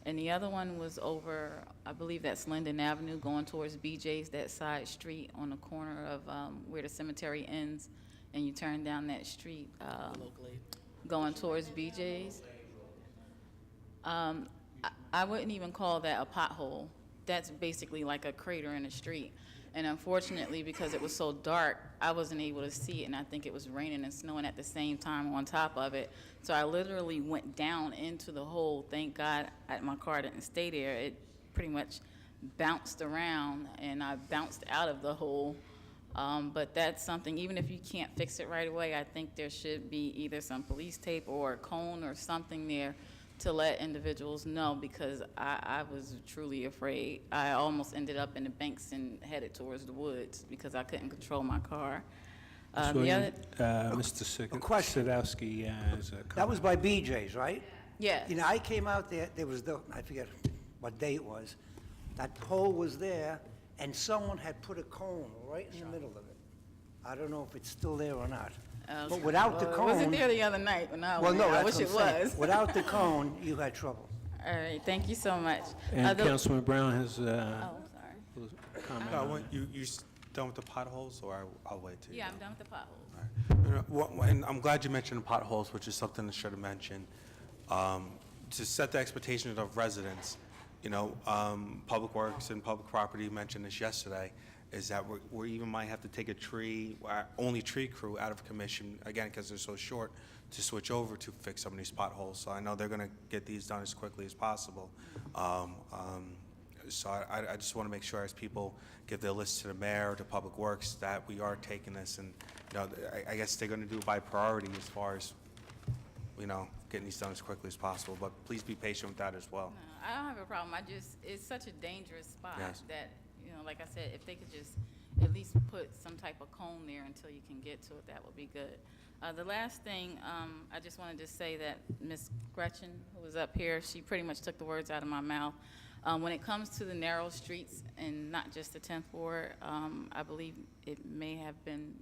And the other one was over, I believe that's Linden Avenue, going towards BJ's, that side street on the corner of where the cemetery ends, and you turn down that street going towards BJ's. I wouldn't even call that a pothole. That's basically like a crater in the street. And unfortunately, because it was so dark, I wasn't able to see it, and I think it was raining and snowing at the same time on top of it. So I literally went down into the hole. Thank God my car didn't stay there. It pretty much bounced around, and I bounced out of the hole. But that's something, even if you can't fix it right away, I think there should be either some police tape or a cone or something there to let individuals know, because I was truly afraid. I almost ended up in the banks and headed towards the woods because I couldn't control my car. Mr. Sadowski has a comment. That was by BJ's, right? Yes. You know, I came out there, I forget what day it was. That pole was there, and someone had put a cone right in the middle of it. I don't know if it's still there or not. But without the cone... wasn't there the other night when I Well, went. no, I that's wish what I'm it saying. was. Without the cone, you had trouble. All right, thank you so much. And The- Councilman Brown has Oh, a sorry. comment. No, on it. you done with the potholes, or I'll wait till you Yeah, done? I'm done with the potholes. And I'm glad you mentioned the potholes, which is something I should have mentioned. To set the expectations of residents, you know, Public Works and Public Property mentioned this yesterday, is that we even might have to take a only tree crew out of commission, again, because they're so short, to switch over to fix some of these potholes. So I know they're going to get these done as quickly as possible. So I just want to make sure, as people give their list to the mayor, to Public Works, that we are taking this, and, you know, I guess they're going to do it by priority as far as, you know, getting these done as quickly as possible. But please be patient with that as well. No, I don't have a problem. It's such a dangerous spot Yes. that, you know, like I said, if they could just at least put some type of cone there until you can get to it, that would be good. The last thing, I just wanted to say that Ms. Gretchen, who was up here, she pretty much took the words out of my mouth. When it comes to the narrow streets, and not just the 10th Ward, I believe it may have been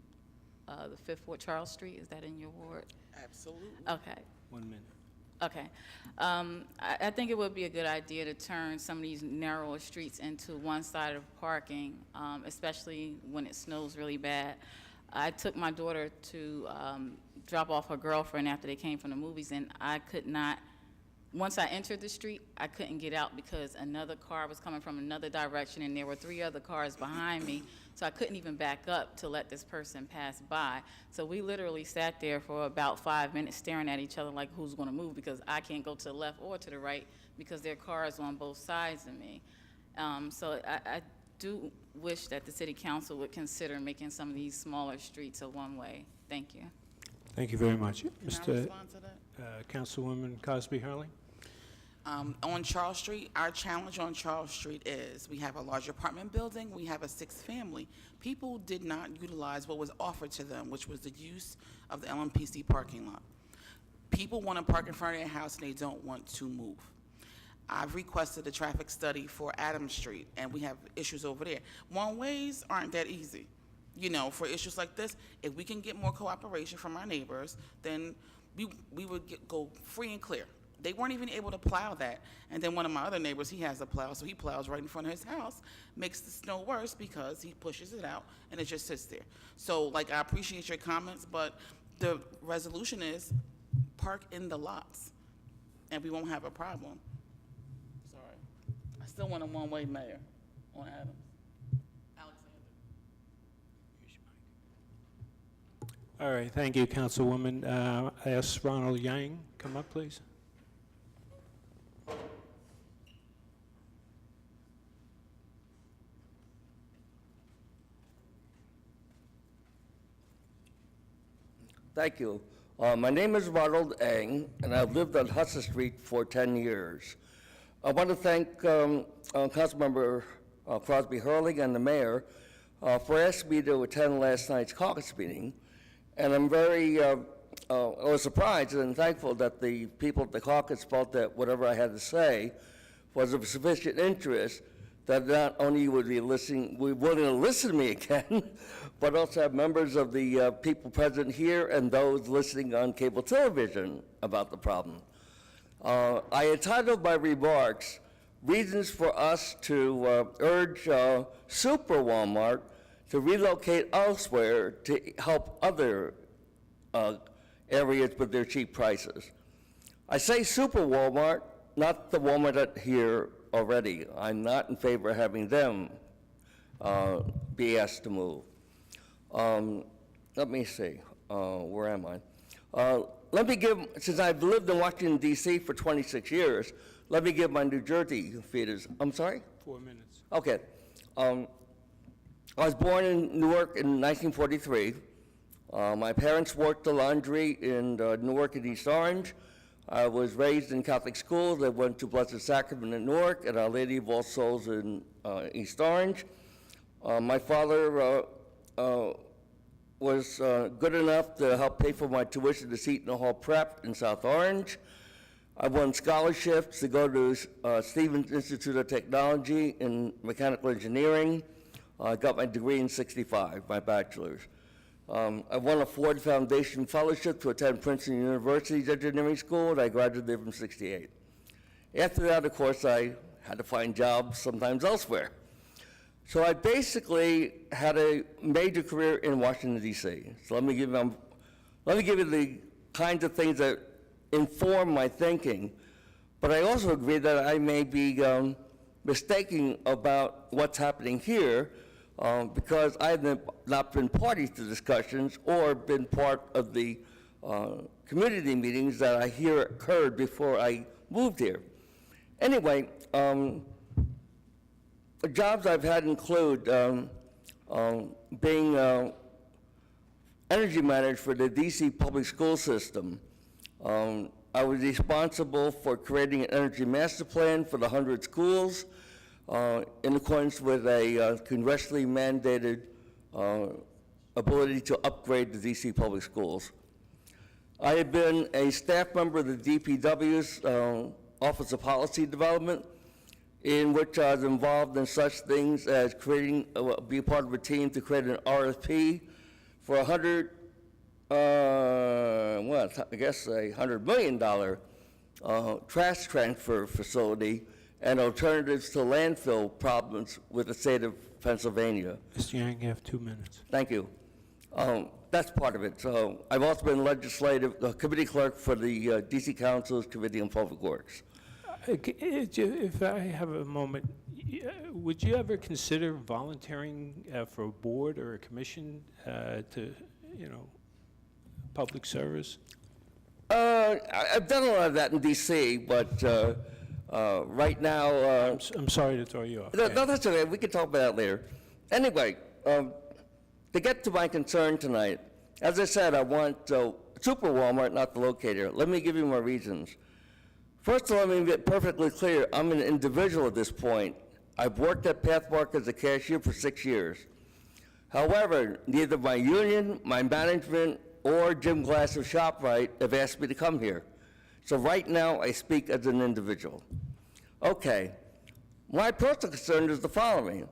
the 5th Ward, Charles Street. Is that in your ward? Absolutely. Okay. 1 minute. Okay. I think it would be a good idea to turn some of these narrower streets into one-sided parking, especially when it snows really bad. I took my daughter to drop off her girlfriend after they came from the movies, and I could not once I entered the street, I couldn't get out because another car was coming from another direction, and there were 3 other cars behind me, so I couldn't even back up to let this person pass by. So we literally sat there for about 5 minutes staring at each other like who's going to move, because I can't go to the left or to the right because there are cars on both sides of me. So I do wish that the city council would consider making some of these smaller streets a one-way. Thank you. Thank you very much. Can I Mr. respond to that? Councilwoman Cosby Hurley? On Charles Street, our challenge on Charles Street is we have a large apartment building, we have a 6th family. People did not utilize what was offered to them, which was the use of the LMPC parking lot. People want to park in front of their house and they don't want to move. I've requested a traffic study for Adams Street, and we have issues over there. One-ways aren't that easy. You know, for issues like this, if we can get more cooperation from our neighbors, then we would go free and clear. They weren't even able to plow that. And then one of my other neighbors, he has a plow, so he plows right in front of his house, makes the snow worse because he pushes it out and it just sits there. So, like, I appreciate your comments, but the resolution is park in the lots, and we won't have a problem. Sorry. I still want a one-way mayor on Adams. All right, thank you, Councilwoman. I ask Ronald Yang, come up, please. Thank you. My name is Ronald Eng, and I've lived on Hudson Street for 10 years. I want to thank Councilmember Crosby Hurley and the mayor for asking me to attend last night's caucus meeting. And I'm very, I was surprised and thankful that the people at the caucus felt that whatever I had to say was of sufficient interest that not only would be willing to listen to me again, but also have members of the people present here and those listening on cable television about the problem. I entitled my remarks, Reasons for Us to Urge Super Walmart to relocate elsewhere to help other areas with their cheap prices. I say Super Walmart, not the Walmart here already. I'm not in favor of having them be asked to move. Let me see, where am I? Let me give, since I've lived in Washington, D.C. for 26 years, let me give my New Jersey feeders. I'm sorry? 4 minutes. Okay. I was born in Newark in 1943. My parents worked the laundry in Newark and East Orange. I was raised in Catholic schools. I went to Blessed Sacrament in Newark and Our Lady of All Souls in East Orange. My father was good enough to help pay for my tuition to Seton Hall Prep in South Orange. I won scholarships to go to Stevens Institute of Technology in mechanical engineering. I got my degree in '65, my bachelor's. I won a Ford Foundation Fellowship to attend Princeton University's engineering school, and I graduated there from '68. After that, of course, I had to find jobs sometimes elsewhere. So I basically had a major career in Washington, D.C. So let me give you the kinds of things that inform my thinking. But I also agree that I may be mistaken about what's happening here because I have not been party to discussions or been part of the community meetings that I hear occurred before I moved here. Anyway, the jobs I've had include being energy manager for the DC public school system. I was responsible for creating an energy master plan for the 100 schools in accordance with a congressionally mandated ability to upgrade the DC public schools. I have been a staff member of the DPW's Office of Policy Development, in which I was involved in such things as be part of a team to create an RFP for $100 million trash transfer facility and alternatives to landfill problems with the state of Pennsylvania. Mr. Yang, you have 2 minutes. Thank you. That's part of it. So I've also been legislative committee clerk for the D.C. Council's Committee on Public Works. If I have a moment, would you ever consider volunteering for a board or a commission to, public service? I've done a lot of that in D.C., but right now... I'm sorry to throw you off. No, that's okay. We can talk about that later. Anyway, to get to my concern tonight, as I said, I want Super Walmart, not the locator. Let me give you my reasons. First of all, let me get perfectly clear. I'm an individual at this point. I've worked at Pathmark as a cashier for 6 years. However, neither my union, my management, or Jim Glass of ShopRite have asked me to come here. So right now, I speak as an individual. Okay, my personal concern is the following.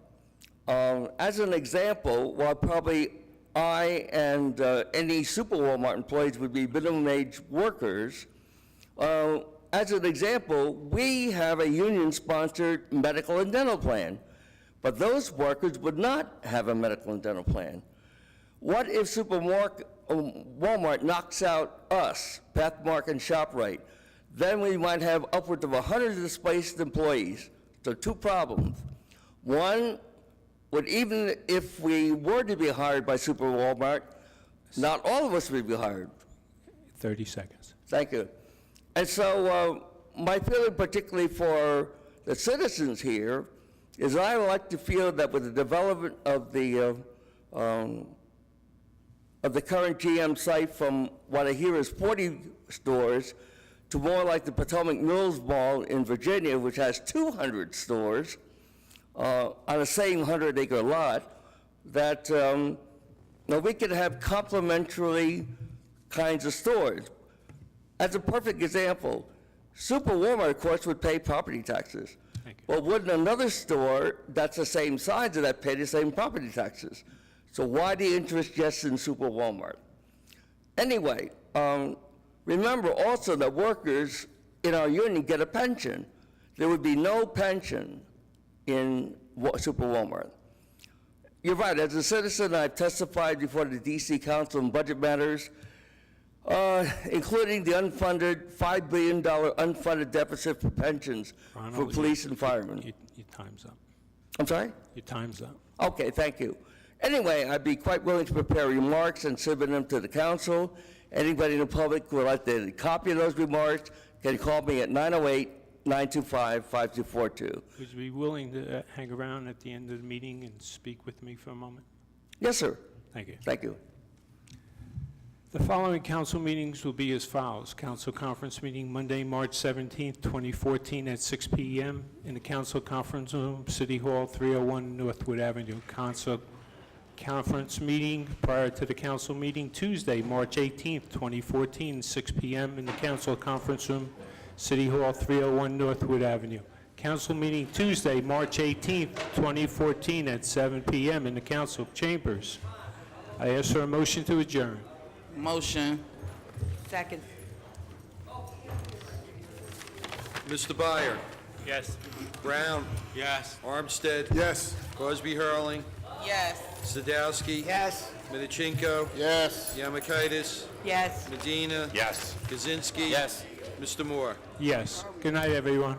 As an example, while probably I and any Super Walmart employees would be minimum wage workers, as an example, we have a union-sponsored medical and dental plan, but those workers would not have a medical and dental plan. What if Walmart knocks out us, Pathmark and ShopRite? Then we might have upwards of 100 displaced employees. So 2 problems. One, would even if we were to be hired by Super Walmart, not all of us would be hired. 30 seconds. Thank you. And so my feeling particularly for the citizens here is I would like to feel that with the development of the current GM site from what I hear is 40 stores to more like the Potomac Mills Mall in Virginia, which has 200 stores on the same 100-acre lot, that we could have complementary kinds of stores. As a perfect example, Super Walmart, of course, would pay property taxes. Well, wouldn't another store that's the same size of that pay the same property taxes? So why the interest just in Super Walmart? Anyway, remember also that workers in our union get a pension. There would be no pension in Super Walmart. You're right, as a citizen, I've testified before the D.C. Council on budget matters, including the unfunded $5 billion unfunded deficit for pensions for police and firemen. Your time's up. I'm sorry? Your time's up. Okay, thank you. Anyway, I'd be quite willing to prepare remarks and submit them to the council. Anybody in the public who would like a copy of those remarks can call me at 908-925-5242. Would you be willing to hang around at the end of the meeting and speak with me for a moment? Yes, sir. Thank you. Thank you. The following council meetings will be as follows. Council conference meeting Monday, March 17th, 2014 at 6 p.m. in the council conference room, City Hall, 301 Northwood Avenue. Council conference meeting prior to the council meeting Tuesday, March 18th, 2014, 6 p.m. in the council conference room, City Hall, 301 Northwood Avenue. Council meeting Tuesday, March 18th, 2014 at 7 p.m. in the council chambers. I ask for a motion to adjourn. Motion. Second. Mr. Byer. Yes. Brown. Yes. Armstead. Yes. Crosby Hurling. Yes. Sadowski. Yes. Medichenko. Yes. Yamakaitis. Yes. Medina. Yes. Kaczynski. Yes. Mr. Moore. Yes. Good night, everyone.